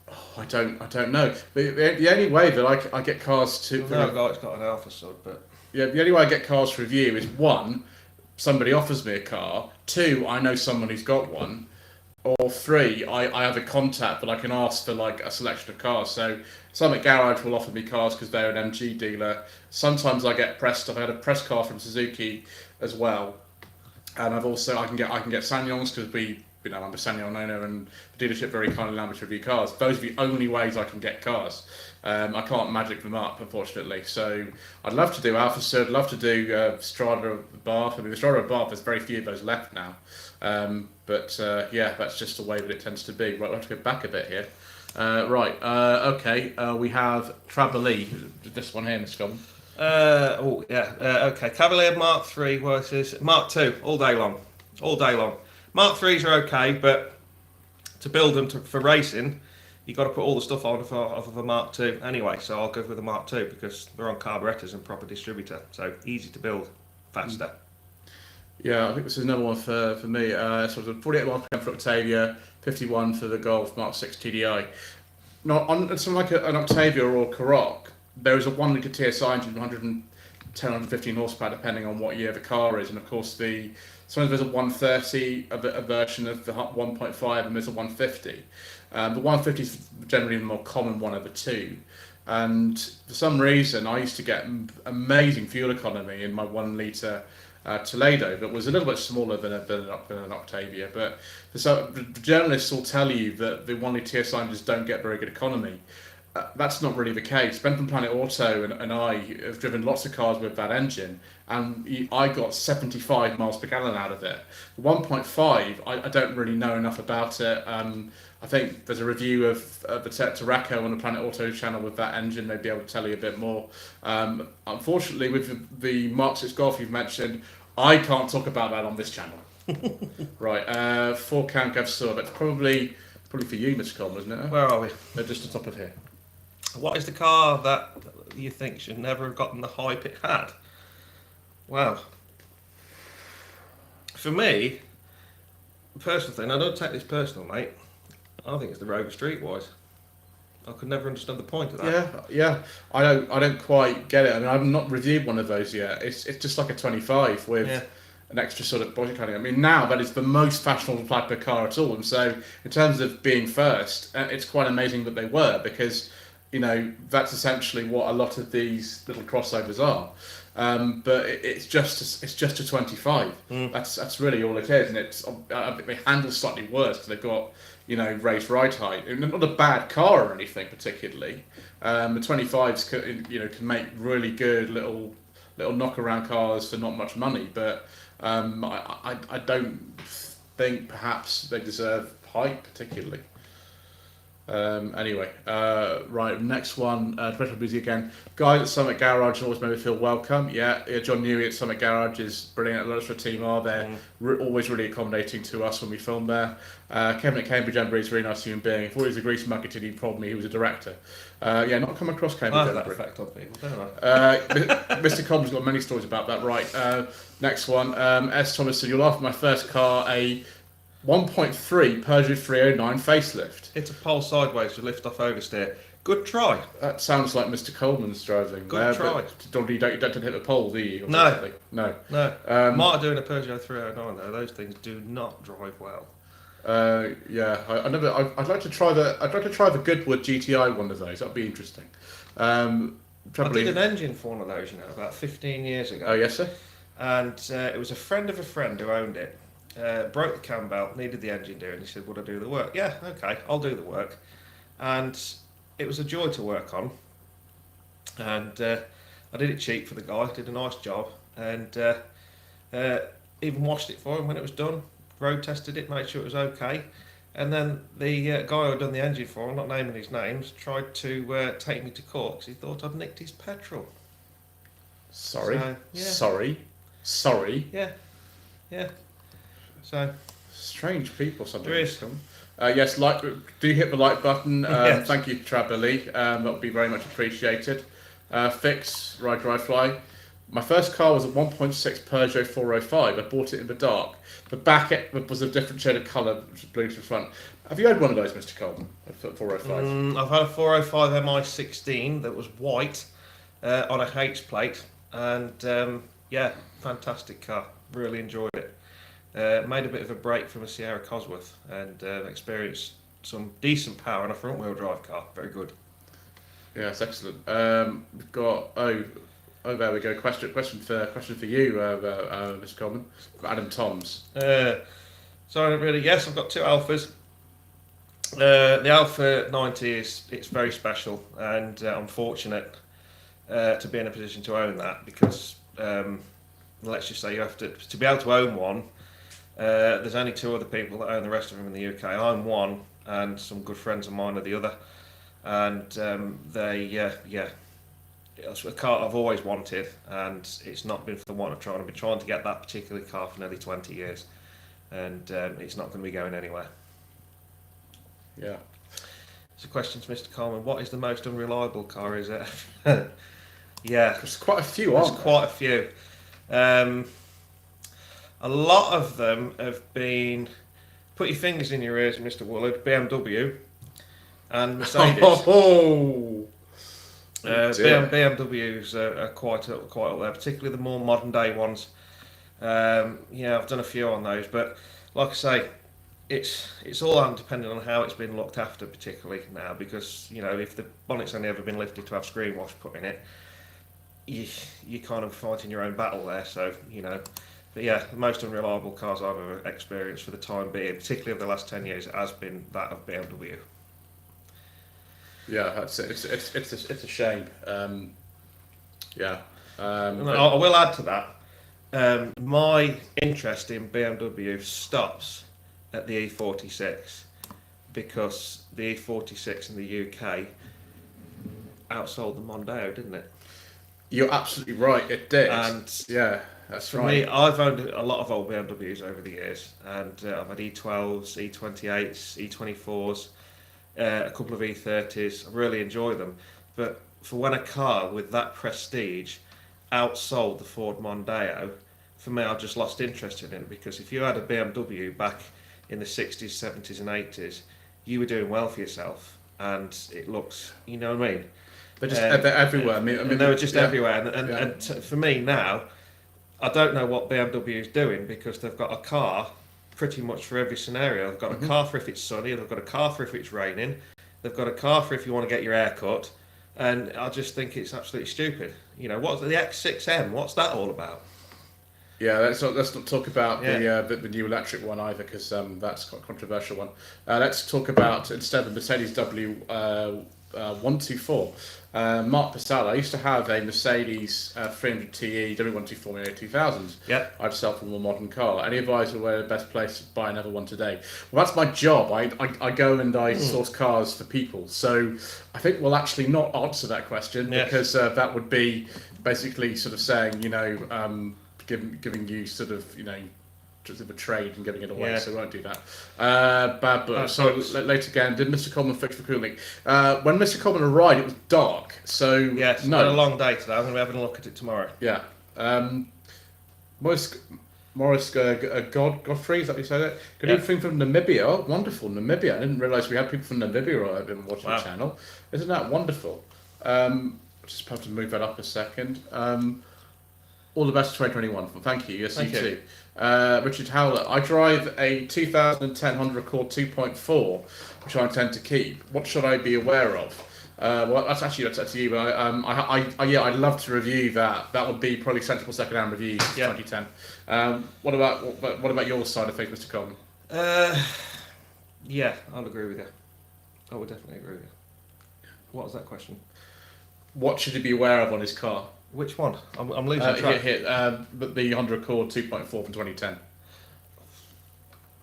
Oh, I don't know. The only way that I get cars to... No guy's got an Alpha Sud, but... Yeah, the only way I get cars for review is 1, somebody offers me a car, 2, I know someone who's got one, or 3, I have a contact that I can ask for like a selection of cars. So some at Garage will offer me cars because they're an MG dealer. Sometimes I get pressed. I've had a press car from Suzuki as well, and I can get Sangyongs because I'm a Sanyong owner and the dealership very kindly allow me to review cars. Those are the only ways I can get cars. I can't magic them up, unfortunately. So I'd love to do Alpha Sud, love to do Strada of Bath. I mean, the Strada of Bath, there's very few of those left now. But that's just the way that it tends to be. Right, we'll have to go back a bit here. Okay, we have Travelee, this one here, Mr. Goblin. Okay, Cavalier Mark 3 versus Mark 2 all day long. Mark 3s are okay, but to build them for racing, you've got to put all the stuff on off of a Mark 2 anyway, so I'll go with a Mark 2 because they're on carburetors and proper distributor, so easy to build, faster. Yeah, I think this is another one for me. Sort of 48 miles per gallon for Octavia, 51 for the Golf Mark 6 TDI. Now, on something like an Octavia or a Karoq, there is a 1 litre TSI engine, 110, 115 horsepower, depending on what year the car is, and of course sometimes there's a 130, a version of the 1.5, and there's a 150. The 150 is generally the more common one of the two. And for some reason, I used to get amazing fuel economy in my 1 litre Toledo that was a little bit smaller than an Octavia. But the journalists will tell you that the 1 litre TSI engines don't get very good economy. That's not really the case. Ben from Planet Auto and I have driven lots of cars with that engine, and I got 75 miles per gallon out of it. The 1.5, I don't really know enough about it. I think there's a review of the Terraco on the Planet Auto channel with that engine. They'd be able to tell you a bit more. Unfortunately, with the Mark 6 Golf you've mentioned, I can't talk about that on this channel. Right, 4 Count Gav Saab. That's probably for you, Mr. Coleman, isn't it? Where are we? They're just the top of here. What is the car that you think should never have gotten the hype it had? Well, for me, personal thing, I don't take this personal, mate. I think it's the Rover Streetwise. I could never understand the point of that. Yeah. I don't quite get it. I mean, I've not reviewed one of those yet. It's just like a 25 with an extra sort of body cutting. I mean, now that is the most fashionable type of car at all. And so, in terms of being first, it's quite amazing that they were, because that's essentially what a lot of these little crossovers are. But it's just a 25. That's really all it is, and they handle slightly worse because they've got raised ride height. Not a bad car or anything particularly. The 25s can make really good little knock-around cars for not much money, but I don't think perhaps they deserve hype particularly. Anyway, right, next one, professional music again. Guys at Summit Garage always made me feel welcome. Yeah, John Newey at Summit Garage is brilliant. Lots of the team are there. Always really accommodating to us when we film there. Kevin at Cambridge Embry is a really nice human being. I've always agreed to marketing, he told me he was a director. Yeah, not come across Cambridge I have that Embry. effect on people, don't I? Mr. Cobb's got many stories about that. Right, next one. S. Thomason, you'll laugh at my first car, a 1.3 Peugeot 309 facelift. Hit a pole sideways to lift off oversteer. Good try. That sounds like Mr. Coleman's driving. Good try. You don't hit the pole, do you? No. No. Might do in a Peugeot 309 though. Those things do not drive well. Yeah, I'd like to try the Goodwood GTI one of those. That'd be interesting. I did an engine for one of those, about 15 years ago. Oh yes, sir. And it was a friend of a friend who owned it. Broke the cam belt, needed the engine doing. He said, "Would I do the work?" Yeah, okay, I'll do the work. And it was a joy to work on. And I did it cheap for the guy. Did a nice job, and even washed it for him when it was done. Road tested it, made sure it was okay. And then the guy who had done the engine for him, not naming his names, tried to take me to court because he thought I'd nicked his petrol. Sorry. So, yeah. Sorry. Yeah. So strange people There sometimes. is. Yes, do hit the like button. Yes. Thank you, Trabberley. That would be very much appreciated. Fix, Ride, Drive, Fly. My first car was a 1.6 Peugeot 405. I bought it in the dark. The back was a different shade of colour, which was blue to the front. Have you had one of those, Mr. Coleman? A 405? I've had a 405 MI16 that was white on a H plate, and yeah, fantastic car. Really enjoyed it. Made a bit of a break from a Sierra Cosworth and experienced some decent power on a front wheel drive car. Very good. Yes, excellent. We've got there we go. Question for you, Mr. Coleman. Adam Toms. So really, yes, I've got two Alphas. The Alpha 90 it's very special, and I'm fortunate to be in a position to own that because let's just say you have to be able to own one. There's only two other people that own the rest of them in the UK. I'm one, and some good friends of mine are the other. And it's a car I've always wanted, and it's not been for the want of trying. I've been trying to get that particular car for nearly 20 years, and it's not going to be going anywhere. Yeah. So, questions, Mr. Coleman. What is the most unreliable car? Is it? Yeah, there's quite a few. There's quite a few. A lot of them have been, put your fingers in your ears, Mr. Woolard, BMW and Mercedes. BMWs are quite up there, particularly the more modern day ones. Yeah, I've done a few on those, but like I say, it's all depending on how it's been looked after, particularly now, because if the bonnet's only ever been lifted to have screen wash put in it, you kind of fighting your own battle there. So but yeah, the most unreliable cars I've ever experienced for the time being, particularly over the last 10 years, has been that of BMW. Yeah, that's it. It's a shame. Yeah. I will add to that. My interest in BMW stops at the E46 because the E46 in the UK outsold the Mondeo, didn't it? You're absolutely right. It did. And yeah, that's for right. me, I've owned a lot of old BMWs over the years, and I've had E12s, E28s, E24s. A couple of E30s. I really enjoy them, but for when a car with that prestige outsold the Ford Mondeo, for me I've just lost interest in it, because if you had a BMW back in the 60s, 70s and 80s, you were doing well for yourself, and it looks, you know what I mean? They're everywhere. I mean they were just everywhere, and for me now, I don't know what BMW is doing, because they've got a car pretty much for every scenario. They've got a car for if it's sunny, they've got a car for if it's raining, they've got a car for if you want to get your hair cut, and I just think it's absolutely stupid. What's the X6M? What's that all about? Yeah, let's not talk about the new electric one either, because that's quite a controversial one. Let's talk about, instead of Mercedes 124. Mark Pasala. I used to have a Mercedes 300 TE W124 in the 2000s. Yeah. I'd sell for a more modern car. Any advice on where the best place to buy another one today? Well, that's my job. I go and I source cars for people. So I think we'll actually not answer that question because that would be basically sort of saying, giving you sort of, just of a trade and giving it away, so we won't do that. Bad book. So late again. Did Mr. Coleman fix for cooling? When Mr. Coleman arrived, it was dark. So yes, no. It's been a long day today. I'm going to be having a look at it tomorrow. Yeah. Morris Godfrey, is that how you say that? Good evening from Namibia. Oh, wonderful, Namibia. I didn't realise we had people from Namibia I've been watching the channel. Isn't that wonderful? Just have to move that up a second. All the best for 2021. Thank you. Yes, you too. Richard Howlett. I drive a 2010 Honda Accord 2.4, which I intend to keep. What should I be aware of? Well, that's to you. But I'd love to review that. That would be probably sensible second-hand review 2010. What about your side of things, Mr. Coleman? Yeah, I'll agree with you. I would definitely agree with you. What was that question? What should he be aware of on his car? Which one? I'm losing track. The Honda Accord 2.4 from 2010.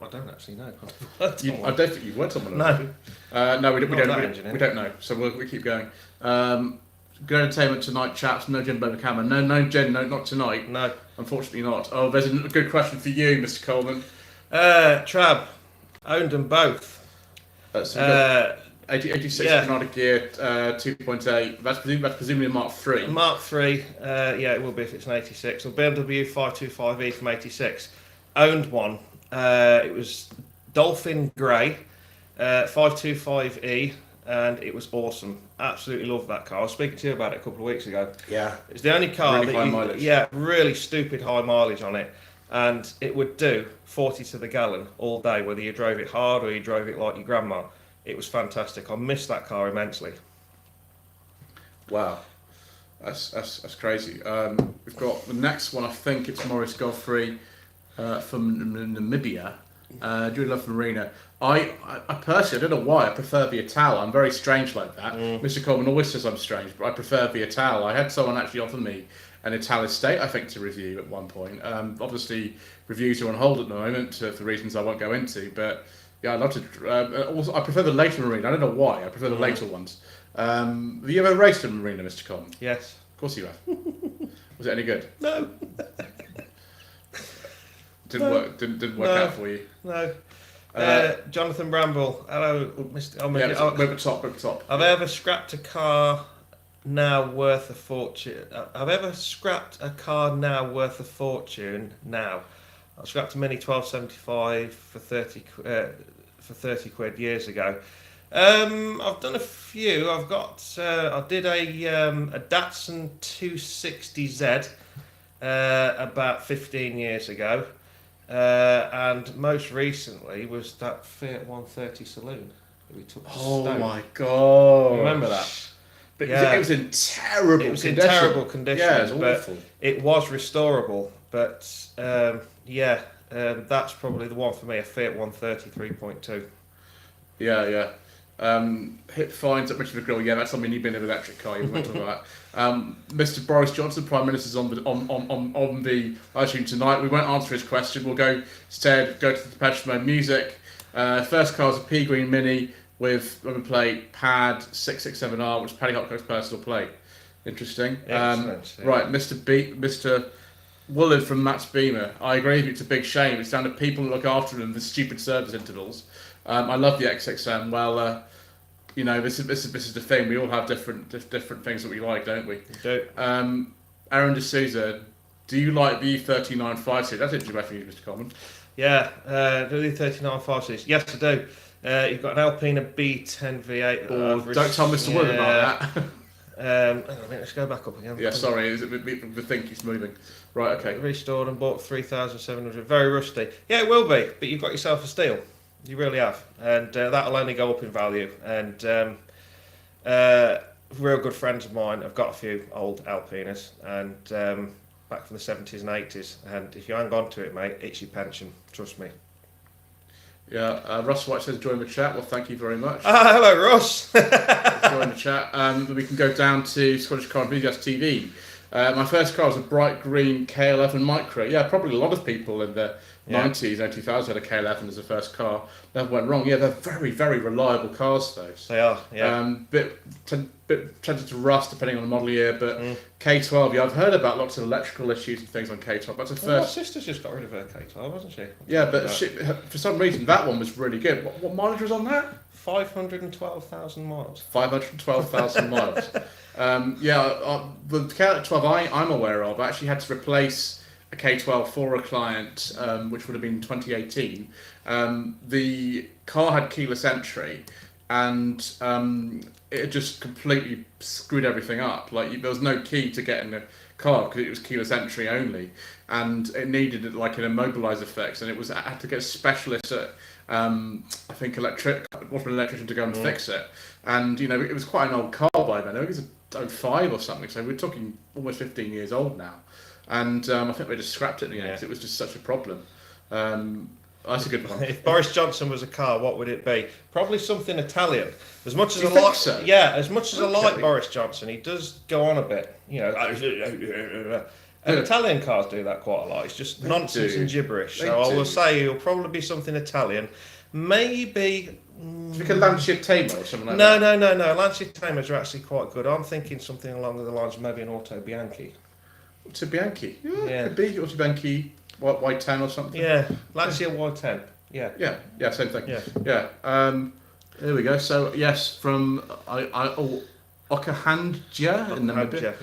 I don't actually know. I don't think you would. Someone no. No, we don't know. So we keep going. Good entertainment tonight, chaps. No Jim Blow the camera. No, Jen. No, not tonight. No, unfortunately not. Oh, there's a good question for you, Mr. Coleman. Trab, owned them both. 86 Granada Gear 2.8. That's presumably a Mark 3. Mark 3. Yeah, it will be if it's an 86. Or BMW 525e from 86. Owned one. It was Dolphin Grey, 525e, and it was awesome. Absolutely loved that car. I was speaking to you about it a couple of weeks ago. Yeah. It's the only car really high mileage. Yeah, really stupid high mileage on it. And it would do 40 to the gallon all day, whether you drove it hard or you drove it like your grandma. It was fantastic. I missed that car immensely. Wow. That's crazy. We've got the next one. I think it's Morris Godfrey from Namibia. Do love Marina. I personally, I don't know why, I prefer the Ital. I'm very strange like that. Mr. Coleman always says I'm strange, but I prefer the Ital. I had someone actually offer me an Ital estate, I think, to review at one point. Obviously, reviews are on hold at the moment for reasons I won't go into, but yeah, I'd love to. Also, I prefer the later Marina. I don't know why. I prefer the later ones. Have you ever raced a Marina, Mr. Coleman? Yes. Of course you have. Was it any good? No. Didn't work out for you. No. Jonathan Bramble. Hello, Mr. We're at top. Have I ever scrapped a car now worth a fortune? I've ever scrapped a car now worth a fortune. Now, I scrapped a Mini 1275 for 30 quid years ago. I've done a few. I've got. I did a Datsun 260Z about 15 years ago. And most recently was that Fiat 130 Saloon that we took to Stoke. Oh my god! Remember that? But it was in terrible. It was in terrible condition. Yeah, it was awful. It was restorable, but that's probably the one for me. A Fiat 130 3.2. Yeah. Hip fines at Richmond Grill. Yeah, that's something you've been in an electric car. You went to that. Mr. Boris Johnson, Prime Minister's on the live stream tonight. We won't answer his question. We'll go to the Depeche Mode music. First car is a pea green Mini with number plate pad 667R, which is Paddy Hopcock's personal plate. Interesting. Excellent, yeah. Right, Mr. Woolard from Matt's Beamer. I agree with you. It's a big shame. It's down to people that look after them. The stupid service intervals. I love the XXM. Well, this is the thing. We all have different things that we like, don't we? We do. Aaron D'Souza, do you like the 39 5 series? That's interesting for you, Mr. Coleman. Yeah, the 39 5 series. Yes, I do. You've got an Alpina B10 V8. Don't tell Mr. Wood about that. Hang on a minute, let's go back up again. Yeah, sorry, the thing keeps moving. Right, okay. Restored and bought 3,700. Very rusty. Yeah, it will be, but you've got yourself a steal. You really have, and that'll only go up in value. And real good friends of mine have got a few old Alpinas, and back from the 70s and 80s. And if you hang on to it, mate, it's your pension. Trust me. Yeah, Russ White says join the chat. Well, thank you very much. Hello, Ross. Join the chat. We can go down to Scottish Car Enthusiast TV. My first car was a bright green K11 Micro. Yeah, probably a lot of people in the 90s and 2000s had a K11 as a first car. Never went wrong. Yeah, they're very, very reliable cars, though. They are, yeah. Bit tended to rust depending on the model year, but K12, yeah, I've heard about lots of electrical issues and things on K12. That's the first. Well, my sister's just got rid of her K12, hasn't she? Yeah, but for some reason that one was really good. What mileage was on that? 512,000 miles. 512,000 miles. The K12 I'm aware of, I actually had to replace a K12 for a client, which would have been 2018. The car had keyless entry, and it just completely screwed everything up. Like, there was no key to get in the car because it was keyless entry only, and it needed like an immobiliser fix, and I had to get a specialist at I think an electrician to go and fix it. And it was quite an old car by then. I think it was 05 or something, so we're talking almost 15 years old now. And I think we just scrapped it in the end because it was just such a problem. That's a good one. If Boris Johnson was a car, what would it be? Probably something Italian. As much as as much as I like Boris Johnson, he does go on a bit. And Italian cars do that quite a lot. It's just nonsense and gibberish. So I will say he'll probably be something Italian. Maybe. Like a Lancia Tama or something like that. No. Lancia Tamas are actually quite good. I'm thinking something along the lines of maybe an Auto Bianchi. Auto Bianchi? Yeah. Could be Auto Bianchi Y10 or something. Yeah, Lancia Y10. Yeah, same thing. Yeah. There we go. So, yes, from Okahandja in Namibia.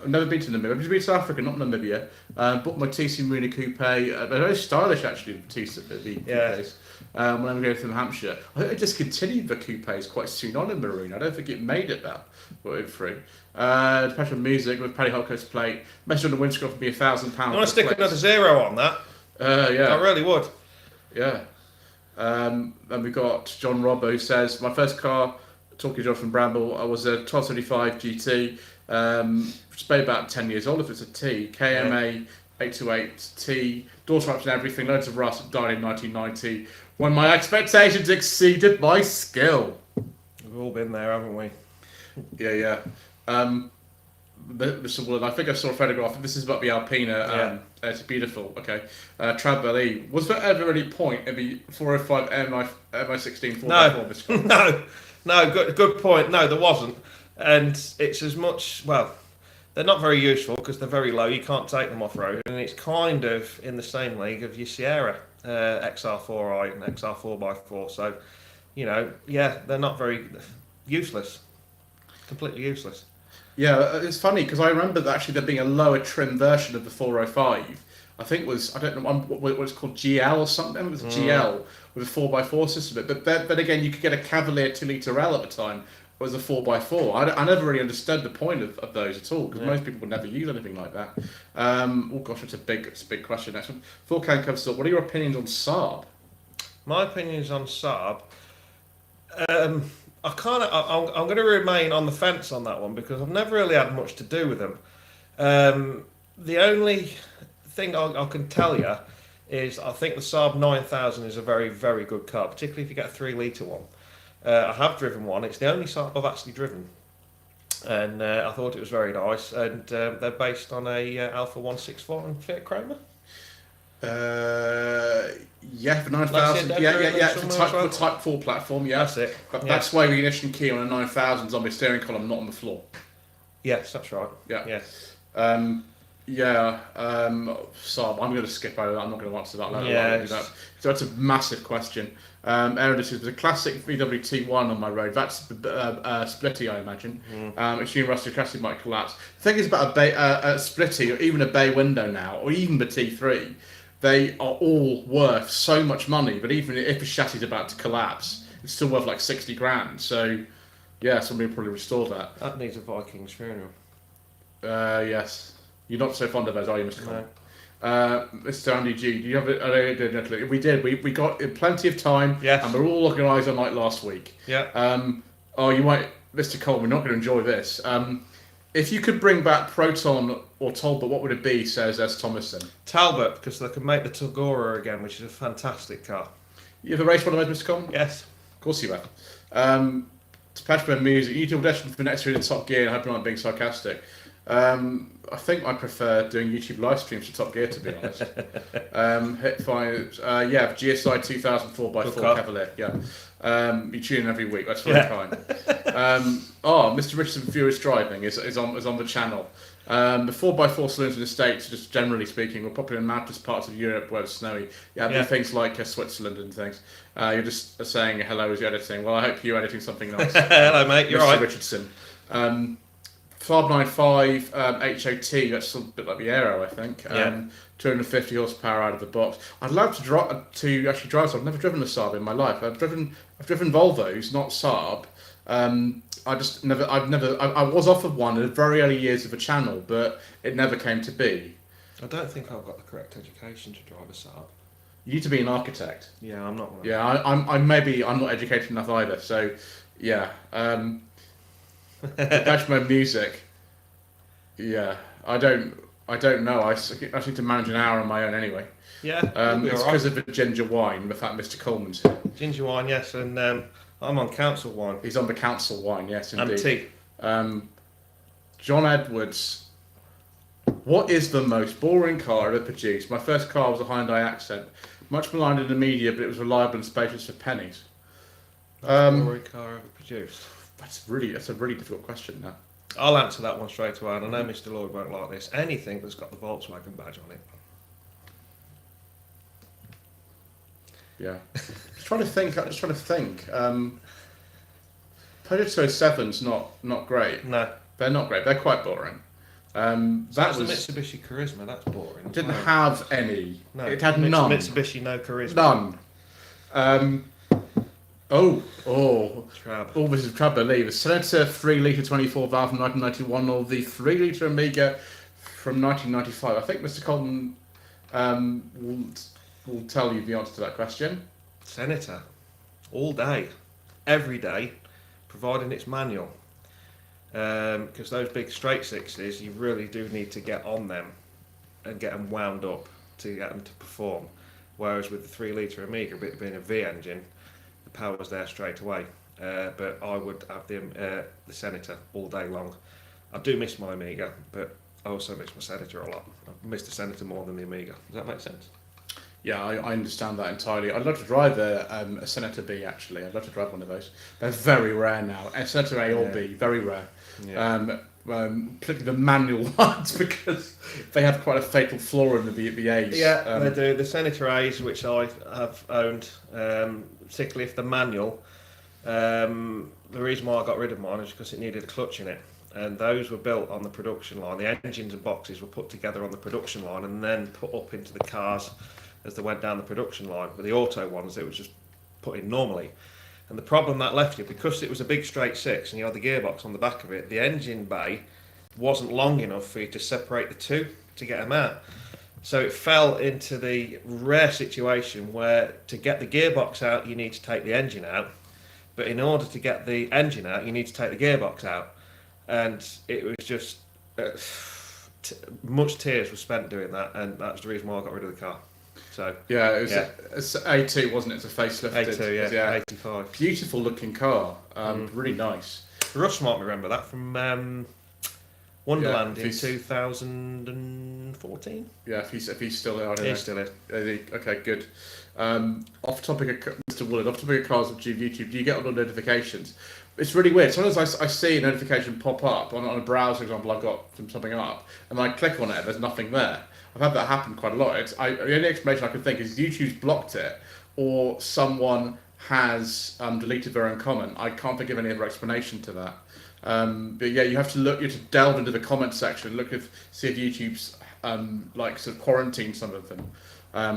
I've never been to Namibia. I've been to South Africa, not Namibia. Bought my TC Marina Coupe. They're very stylish, actually, the coupes. When I was going through Hampshire. I think they discontinued the coupes quite soon on in Marina. I don't think it made it that way through. Special music with Paddy Holco's plate. Message on the windscreen for me £1,000. You want to stick another zero on that? Yeah. I really would. Yeah. Then we've got John Robbo who says, my first car, talking to John from Bramble, I was a 1275 GT, which is about 10 years old if it's a T. KMA 828T, door straps and everything, loads of rust, died in 1990, when my expectations exceeded my skill. We've all been there, haven't we? Yeah. I think I saw a photograph. This is about the Alpina. It's beautiful. Okay. Trav was there ever any point in the 405 MI16 4x4? No. Good point. No, there wasn't. And it's as much. Well, they're not very useful because they're very low. You can't take them off road, and it's kind of in the same league of your Sierra XR4i and XR4x4. So, they're not very useless. Completely useless. Yeah, it's funny because I remember that actually there being a lower trim version of the 405. I think it was, I don't know what it's called, GL or something. It was a GL with a 4x4 system. But then again, you could get a Cavalier 2-litre L at the time. It was a 4x4. I never really understood the point of those at all because most people would never use anything like that. It's a big question. Next one. Full Can covers up. What are your opinions on Saab? My opinions on Saab. I'm going to remain on the fence on that one because I've never really had much to do with them. The only thing I can tell you is I think the Saab 9000 is a very, very good car, particularly if you get a 3-litre one. I have driven one. It's the only Saab I've actually driven. And I thought it was very nice. And they're based on a Alpha 164 and Fiat Chroma. For 9000. For Type 4 platform, yeah. That's it. That's why the ignition key on a 9000 is on the steering column, not on the floor. Yes, that's right. Yeah. Saab, I'm going to skip over that. I'm not going to answer that. So that's a massive question. Aaron, this is a classic VW T1 on my road. That's Splitty, I imagine. Extreme rusty chassis might collapse. The thing is about a Splitty, or even a bay window now, or even the T3, they are all worth so much money. But even if a chassis is about to collapse, it's still worth like 60 grand. So, yeah, somebody will probably restore that. That needs a Viking's funeral. Yes. You're not so fond of those, are you, Mr. Cole? Mr. Andy G, do you have it? We did. We got plenty of time, and we're all organised on like last week. Yeah. You might, Mr. Cole, we're not going to enjoy this. If you could bring back Proton or Talbot, what would it be? Says S. Thomason. Talbot, because they can make the Tagora again, which is a fantastic car. You ever raced one of those, Mr. Coleman? Yes. Of course you have. To patch my music, you do audition for next year in Top Gear, and I hope I'm not being sarcastic. I think I prefer doing YouTube live streams for Top Gear, to be honest. Hit fire, GSI 2004x4 Cavalier, yeah. You tune in every week, that's very kind. Mr. Richardson Furious Driving is on the channel. The 4x4 saloons in the States, just generally speaking, were popular in mountainous parts of Europe where it's snowy. Things like Switzerland and things. You're just saying hello as you're editing. Well, I hope you're editing something nice. Hello, mate. You're Mr. right. Richardson. Saab 95 HOT, that's a bit like the Aero, I think. 250 horsepower out of the box. I'd love to actually drive Saab. I've never driven a Saab in my life. I've driven Volvos, not Saab. I was offered one in the very early years of the channel, but it never came to be. I don't think I've got the correct education to drive a Saab. You need to be an architect. Yeah, I'm not one. Yeah, I'm not educated enough either. So, yeah. That's my music. Yeah, I don't know. I need to manage an hour on my own anyway. Yeah. It's because of the ginger wine. The fact Mr. Coleman's here. Ginger wine, yes, and I'm on council wine. He's on the council wine, yes, indeed. And tea. John Edwards. What is the most boring car ever produced? My first car was a Hyundai Accent. Much maligned in the media, but it was reliable and spacious for pennies. Boring car ever produced. That's a really difficult question, that. I'll answer that one straight away, and I know Mr. Lloyd won't like this. Anything that's got the Volkswagen badge on it. Yeah. Just trying to think. Peugeot 7's not great. No. They're not great. They're quite boring. That was the Mitsubishi Charisma. That's boring. Didn't have any. No. It had none. Mitsubishi no Charisma. None. Trab. This is Trab, I believe. A Senator 3 litre 24 valve from 1991 or the 3 litre Amiga from 1995. I think Mr. Coleman will tell you the answer to that question. Senator. All day. Every day. Providing it's manual. Because those big straight sixes, you really do need to get on them and get them wound up to get them to perform. Whereas with the 3 litre Amiga, it being a V engine, the power's there straight away. But I would have the Senator all day long. I do miss my Amiga, but I also miss my Senator a lot. I miss the Senator more than the Amiga. Does that make sense? Yeah, I understand that entirely. I'd love to drive a Senator B, actually. I'd love to drive one of those. They're very rare now. A Senator A or B, very rare. Yeah. Particularly the manual ones, because they have quite a fatal flaw in the A's. Yeah, they do. The Senator A's, which I have owned, particularly if the manual, the reason why I got rid of mine is because it needed a clutch in it. And those were built on the production line. The engines and boxes were put together on the production line and then put up into the cars as they went down the production line. With the auto ones, it was just put in normally. And the problem that left you, because it was a big straight six and you had the gearbox on the back of it, the engine bay wasn't long enough for you to separate the two to get them out. So it fell into the rare situation where to get the gearbox out, you need to take the engine out. But in order to get the engine out, you need to take the gearbox out. And it was just, much tears were spent doing that, and that's the reason why I got rid of the car. So yeah, it was A2, wasn't it? It's a facelifted. A2, yeah, 85. Beautiful looking car, really nice. Russ might remember that from Wonderland in 2014. Yeah, if he's still there, I don't know. He's still here. Okay, good. Off topic of Mr. Woolard, off topic of cars on YouTube, do you get all the notifications? It's really weird. Sometimes I see a notification pop up on a browser, for example. I've got something up, and I click on it, and there's nothing there. I've had that happen quite a lot. The only explanation I can think is YouTube's blocked it, or someone has deleted their own comment. I can't think of any other explanation to that. But yeah, you have to delve into the comment section, see if YouTube's sort of quarantined some of them.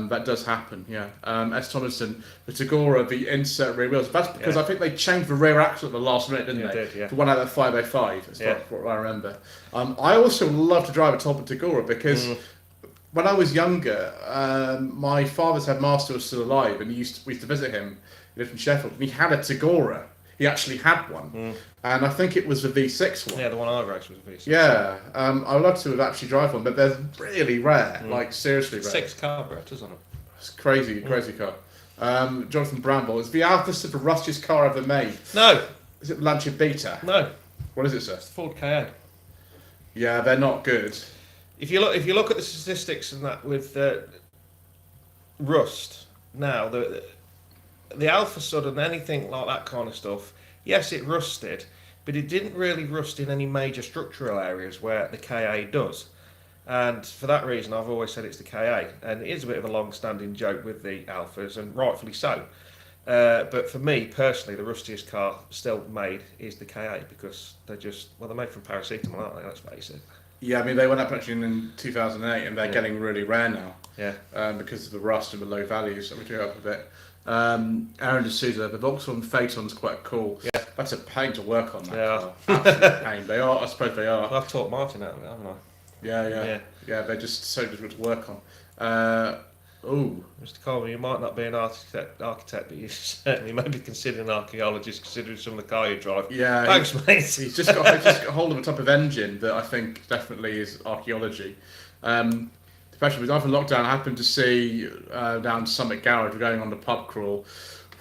That does happen, yeah. S. Thomason, the Jaguar, the insert rear wheels. That's because I think they changed the rear axle at the last minute, didn't they? Did, yeah. For one out of 505, that's what I remember. I also love to drive a Talbot Jaguar because when I was younger, my father's headmaster was still alive, and we used to visit him. He lived in Sheffield, and he had a Jaguar. He actually had one, and I think it was the V6 one. Yeah, the one I raced was a V6. Yeah, I would love to have actually drive one, but they're really rare, like seriously rare. 6 carburetors on them. It's crazy car. Jonathan Bramble, is the Alpha still the rustiest car ever made? No. Is it Lancia Beta? No. What is it, sir? It's Ford KA. Yeah, they're not good. If you look at the statistics and that with rust now, the Alpha Sud and anything like that kind of stuff, yes, it rusted, but it didn't really rust in any major structural areas where the KA does. And for that reason, I've always said it's the KA, and it is a bit of a long-standing joke with the Alphas, and rightfully so. But for me personally, the rustiest car still made is the KA, because they're made from paracetamol, aren't they? Let's face it. Yeah, I mean, they went up actually in 2008, and they're getting really rare now. Yeah. Because of the rust and the low values. So we do up a bit. Aaron D'Souza, the Volkswagen Phaeton's quite cool. Yeah. That's a pain to work on. That Yeah. car. Absolute pain. They are. I suppose they are. I've taught Martin out of it, haven't I? Yeah. They're just so difficult to work on. Mr. Coleman, you might not be an architect, but you certainly may be considered an archaeologist, considering some of the car you drive. Yeah. Thanks, mate. He's just got a hold of a type of engine that I think definitely is archaeology. Especially with after lockdown, I happened to see down Summit Garage, we're going on the pub crawl.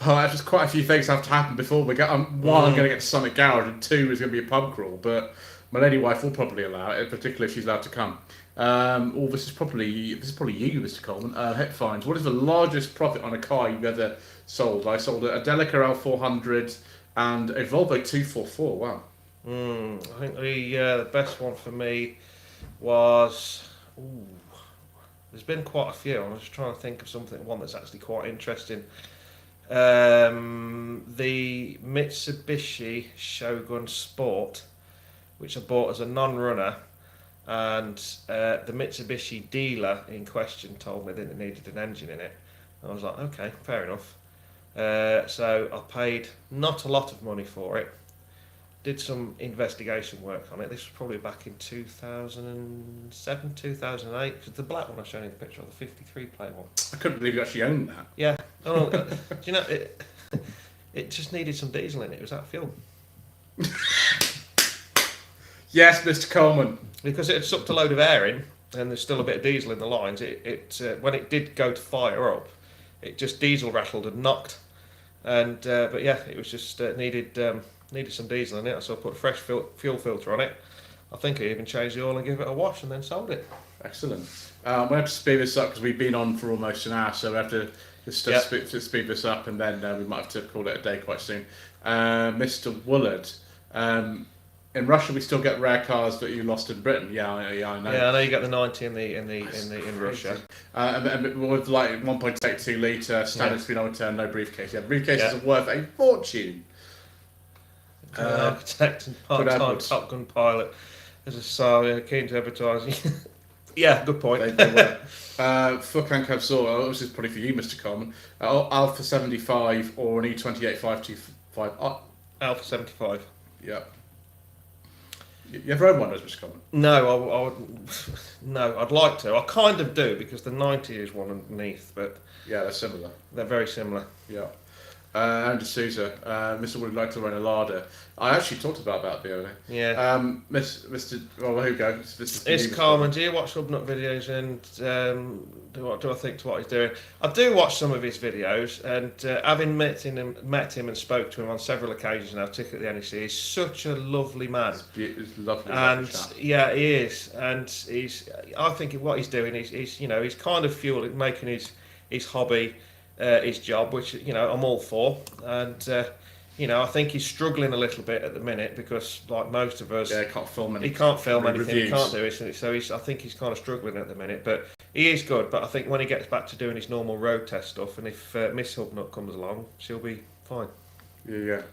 Well, just quite a few things have to happen before we get. One, I'm going to get to Summit Garage, and two, is going to be a pub crawl. But my lady wife will probably allow it, particularly if she's allowed to come. This is probably you, Mr. Coleman. Hit finds. What is the largest profit on a car you've ever sold? I sold a Delica L400 and a Volvo 244. Wow. I think the best one for me was. There's been quite a few. I'm just trying to think of one that's actually quite interesting. The Mitsubishi Shogun Sport, which I bought as a non-runner, and the Mitsubishi dealer in question told me that it needed an engine in it. And I was like, okay, fair enough. So I paid not a lot of money for it. Did some investigation work on it. This was probably back in 2007, 2008. Because the black one I showed you the picture of, the 53 plate one. I couldn't believe you actually owned that. Yeah. Oh, do you know, it just needed some diesel in it. It was out of fuel. Yes, Mr. Coleman. Because it had sucked a load of air in, and there's still a bit of diesel in the lines. When it did go to fire up, it just diesel rattled and knocked. And but yeah, it was just needed some diesel in it, so I put a fresh fuel filter on it. I think I even changed the oil and gave it a wash and then sold it. Excellent. We have to speed this up because we've been on for almost an hour, so we have to just speed this up, and then we might have to call it a day quite soon. Mr. Woolard, in Russia we still get rare cars that you lost in Britain. Yeah, I know. Yeah, I know you get the 90 in Russia. And with like 1.82 litre standard speedometer, no briefcase. Yeah, briefcases are worth a fortune. Architect and part-time Top Gun pilot as a Saab, keen to advertise. Yeah, good point. They were. Furkan Kavsor, this is probably for you, Mr. Coleman. Alpha 75 or an E28 525. Alpha 75. Yeah. You ever owned one of those, Mr. Coleman? No, I would. No, I'd like to. I kind of do because the 90 is one underneath, but yeah, they're similar. They're very similar. Yeah. Aaron D'Souza, Mr. would like to run a larder. I actually talked about that the other day. Yeah. Mr. Well, here we go. It's Carmen. Do you watch Hubnut videos and do I think to what he's doing? I do watch some of his videos, and having met him and spoke to him on several occasions now, particularly at the NEC, he's such a lovely man. He's lovely. And yeah, he is. And I think what he's doing is he's kind of fueling, making his hobby. His job, which I'm all for, and I think he's struggling a little bit at the minute because, like most of us, he can't film anything. He can't film anything. Reviews. He can't do it. So I think he's kind of struggling at the minute, but he is good. But I think when he gets back to doing his normal road test stuff, and if Miss Hubnut comes along, she'll be fine. Yeah.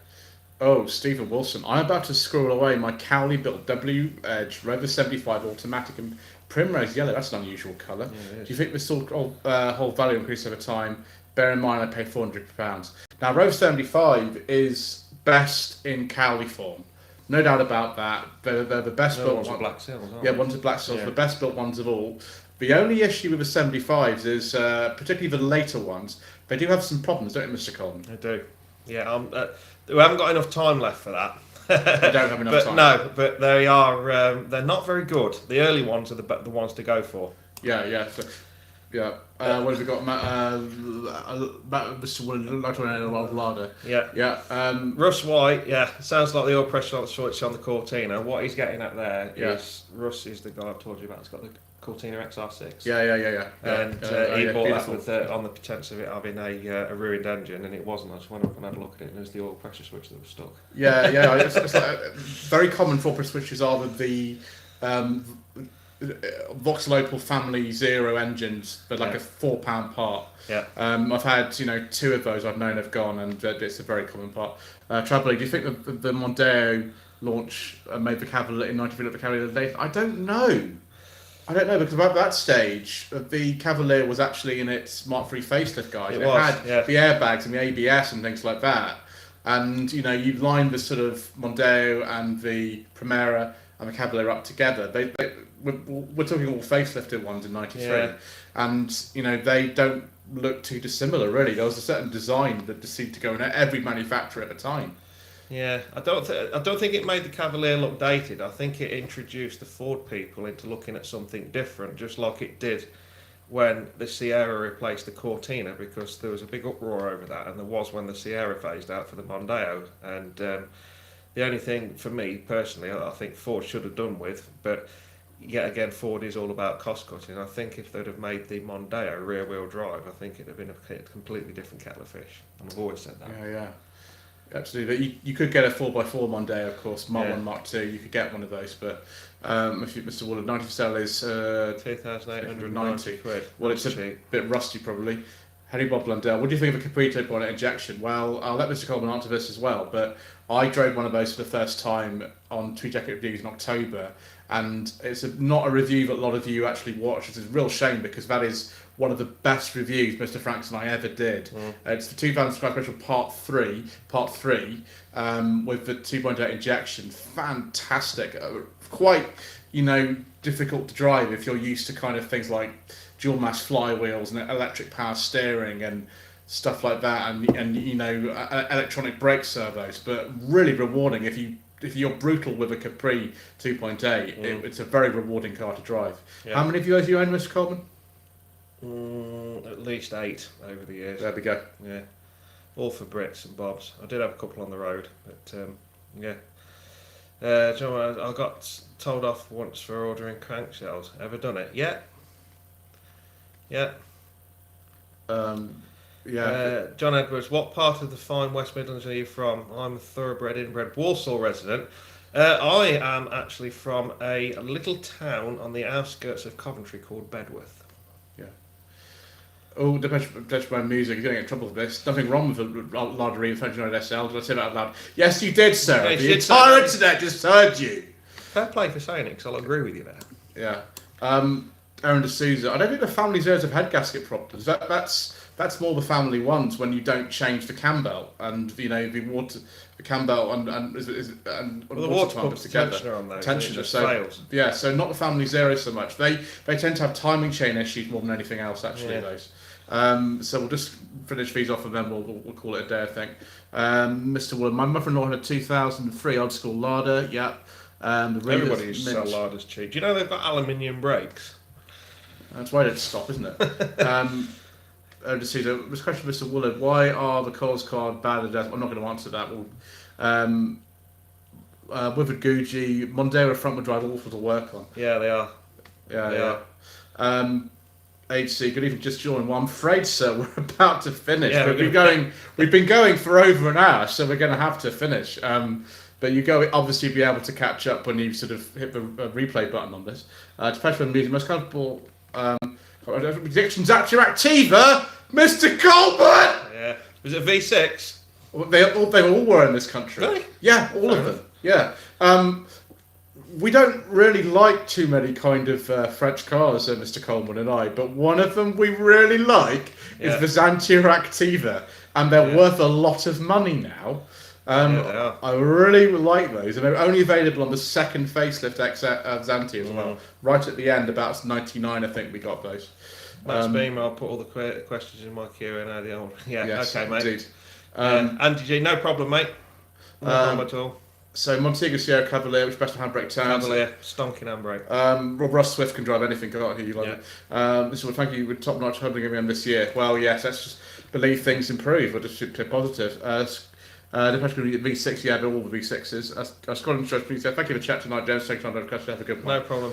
Oh, Stephen Wilson, I'm about to scroll away my Cowley built W Edge Rover 75 automatic and primrose yellow. That's an unusual colour. Yeah, do you think this will hold value increase over time? Bear in mind, I pay £400. Now, Rover 75 is best in Cowley form. No doubt about that. They're the best built ones. Black Sails, aren't they? they? Ones with black sails, the best built ones of all. The only issue with the 75s is, particularly the later ones, they do have some problems, don't they, Mr. Coleman? They do. Yeah, we haven't got enough time left for that. They don't have enough time. No, but they are. They're not very good. The early ones are the ones to go for. Yeah. So, Yeah. What have we got? Mr. William, like to know of Larder. Yeah. Yeah. Russ White, yeah, sounds like the oil pressure switch on the Cortina. What he's getting at there is Russ is the guy I've told you about. He's got the Cortina XR6. Yeah. And he bought that beautiful. with on the potential of it having a ruined engine, and it wasn't. I just went up and had a look at it, and it was the oil pressure switch that was stuck. Yeah. It's like, very common for switches are the Vox Local Family Zero engines, but like a £4 part. Yeah. I've had 2 of those I've known have gone, and it's a very common part. Traveller, do you think that the Mondeo launch made the Cavalier in 19 the Cavalier late? I don't know because about that stage the Cavalier was actually in its Mark III facelift, guys. It had the airbags and the ABS and things like that, and you lined the sort of Mondeo and the Primera and the Cavalier up together. We're talking all facelifted ones in '93, and they don't look too dissimilar really. There was a certain design that seemed to go in every manufacturer at the time. Yeah, I don't think it made the Cavalier look dated. I think it introduced the Ford people into looking at something different, just like it did when the Sierra replaced the Cortina, because there was a big uproar over that, and there was when the Sierra phased out for the Mondeo. And the only thing for me personally, I think Ford should have done with, but yet again, Ford is all about cost cutting. I think if they'd have made the Mondeo rear wheel drive, I think it'd have been a completely different kettle of fish. And I've always said that. Yeah. Absolutely. You could get a 4x4 Mondeo, of course, Mark 1, Mark 2, you could get one of those, but if Mr. Waller, 90 sell is 2,890 quid. Well, it's a bit rusty probably. Harry Bob Blundell, what do you think of a Caprito bonnet injection? Well, I'll let Mr. Coleman answer this as well, but I drove one of those for the first time on Tweed Jacket Reviews in October, and it's not a review that a lot of you actually watch. It's a real shame because that is one of the best reviews Mr. Franks and I ever did. It's the 2000 special part 3 with the 2.8 injection. Fantastic. Quite, difficult to drive if you're used to kind of things like dual mass flywheels and electric power steering and stuff like that, and electronic brake servos, but really rewarding if you're brutal with a Capri 2.8. It's a very rewarding car to drive. How many of you have you owned, Mr. Coleman? At least 8 over the years. There we go. Yeah, all for Brits and Bobs. I did have a couple on the road, but yeah. Do you know what, I got told off once for ordering crankshells. Ever done it? Yeah. John Edwards, what part of the fine West Midlands are you from? I'm a thoroughbred inbred Walsall resident. I am actually from a little town on the outskirts of Coventry called Bedworth. Oh, the Dutchman music, you're going to get in trouble with this. Nothing wrong with the Lardery 29 SL. Did I say that out loud? Yes, you did, sir. Yeah, the entire internet just heard you. Fair play for saying it, because I'll agree with you there. Yeah. Aaron D'Souza, I don't think the family zeros have had gasket problems. That's more the family ones when you don't change the cam belt and the cam belt and the water pump tensioner on those. Tensioner, so fails. Yeah, so not the family zero so much. They tend to have timing chain issues more than anything else actually. Those. So we'll just finish these off and then we'll call it a day, I think. Mr. Wood, my mother-in-law had a 2003 old school Larder. Yeah. Everybody used to sell Larders cheap. Do you know they've got aluminium brakes? That's why they'd stop, isn't it? This question, Mr. Woolard, why are the Coles card bad at death? I'm not going to answer that. Withered Gucci, Mondeo front wheel drive, awful to work on. Yeah, they are. Yeah. HC, good evening, just joined. Well, I'm afraid, sir, we're about to finish. Yeah, we've been going for over an hour, so we're going to have to finish. But obviously be able to catch up when you sort of hit the replay button on this. Depends on music, most comfortable. Predictions at your Activa, Mr. Colbert. Yeah, was it V6? They all were in this country. Really? Yeah, all of them. Yeah. We don't really like too many kind of French cars, Mr. Coleman and I, but one of them we really like is the Xantia Activa, and they're worth a lot of money now. They are. I really like those, and they're only available on the second facelift Xantia as well. Right at the end, about 99, I think we got those. Matt's Beam, I'll put all the questions in my Q&A. The old, yes, okay, mate. Indeed. Andy G, no problem, mate. No problem at all. So Montego Sierra Cavalier, which best of handbrake turns. Cavalier, stonking handbrake. Russ Swift can drive anything. I hear you like it. This one, thank you with top-notch handling again this year. Well, yes, let's just believe things improve. We'll just stay positive. The question will be V6, yeah, but all the V6s. Scott and Josh, please say thank you for the chat tonight, James. Thanks for the question. Have a good one. No problem.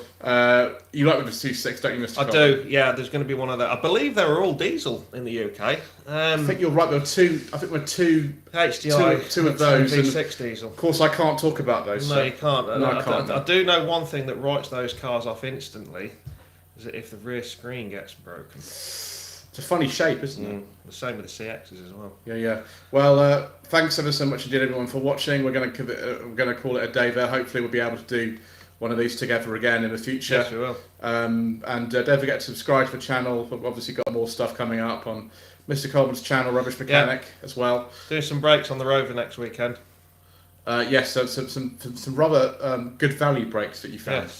You like with the C6, don't you, Mr. I do, yeah. There's going to be one of those. I believe they were all diesel in the UK. I think you're right. There were two. I think there were two HDI, two of those. V6 diesel. Of course, I can't talk about those. No, so. you can't. No, I can't. I do know one thing that writes those cars off instantly is that if the rear screen gets broken. It's a funny shape, isn't it? The same with the CXs as well. Yeah. Well, thanks ever so much indeed, everyone, for watching. We're going to call it a day there. Hopefully, we'll be able to do one of these together again in the future. Yes, we will. And don't forget to subscribe to the channel. We've obviously got more stuff coming up on Mr. Coleman's channel, Rubbish Mechanic, as well. Doing some brakes on the Rover next weekend. Yes, so some rather good value brakes that you found.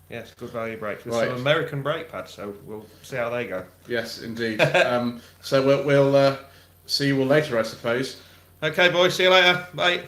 Yes, good value brakes with Right. some American brake pads, so we'll see how they go. Yes, indeed. So we'll see you all later, I suppose. Okay, boys, see you later. Bye.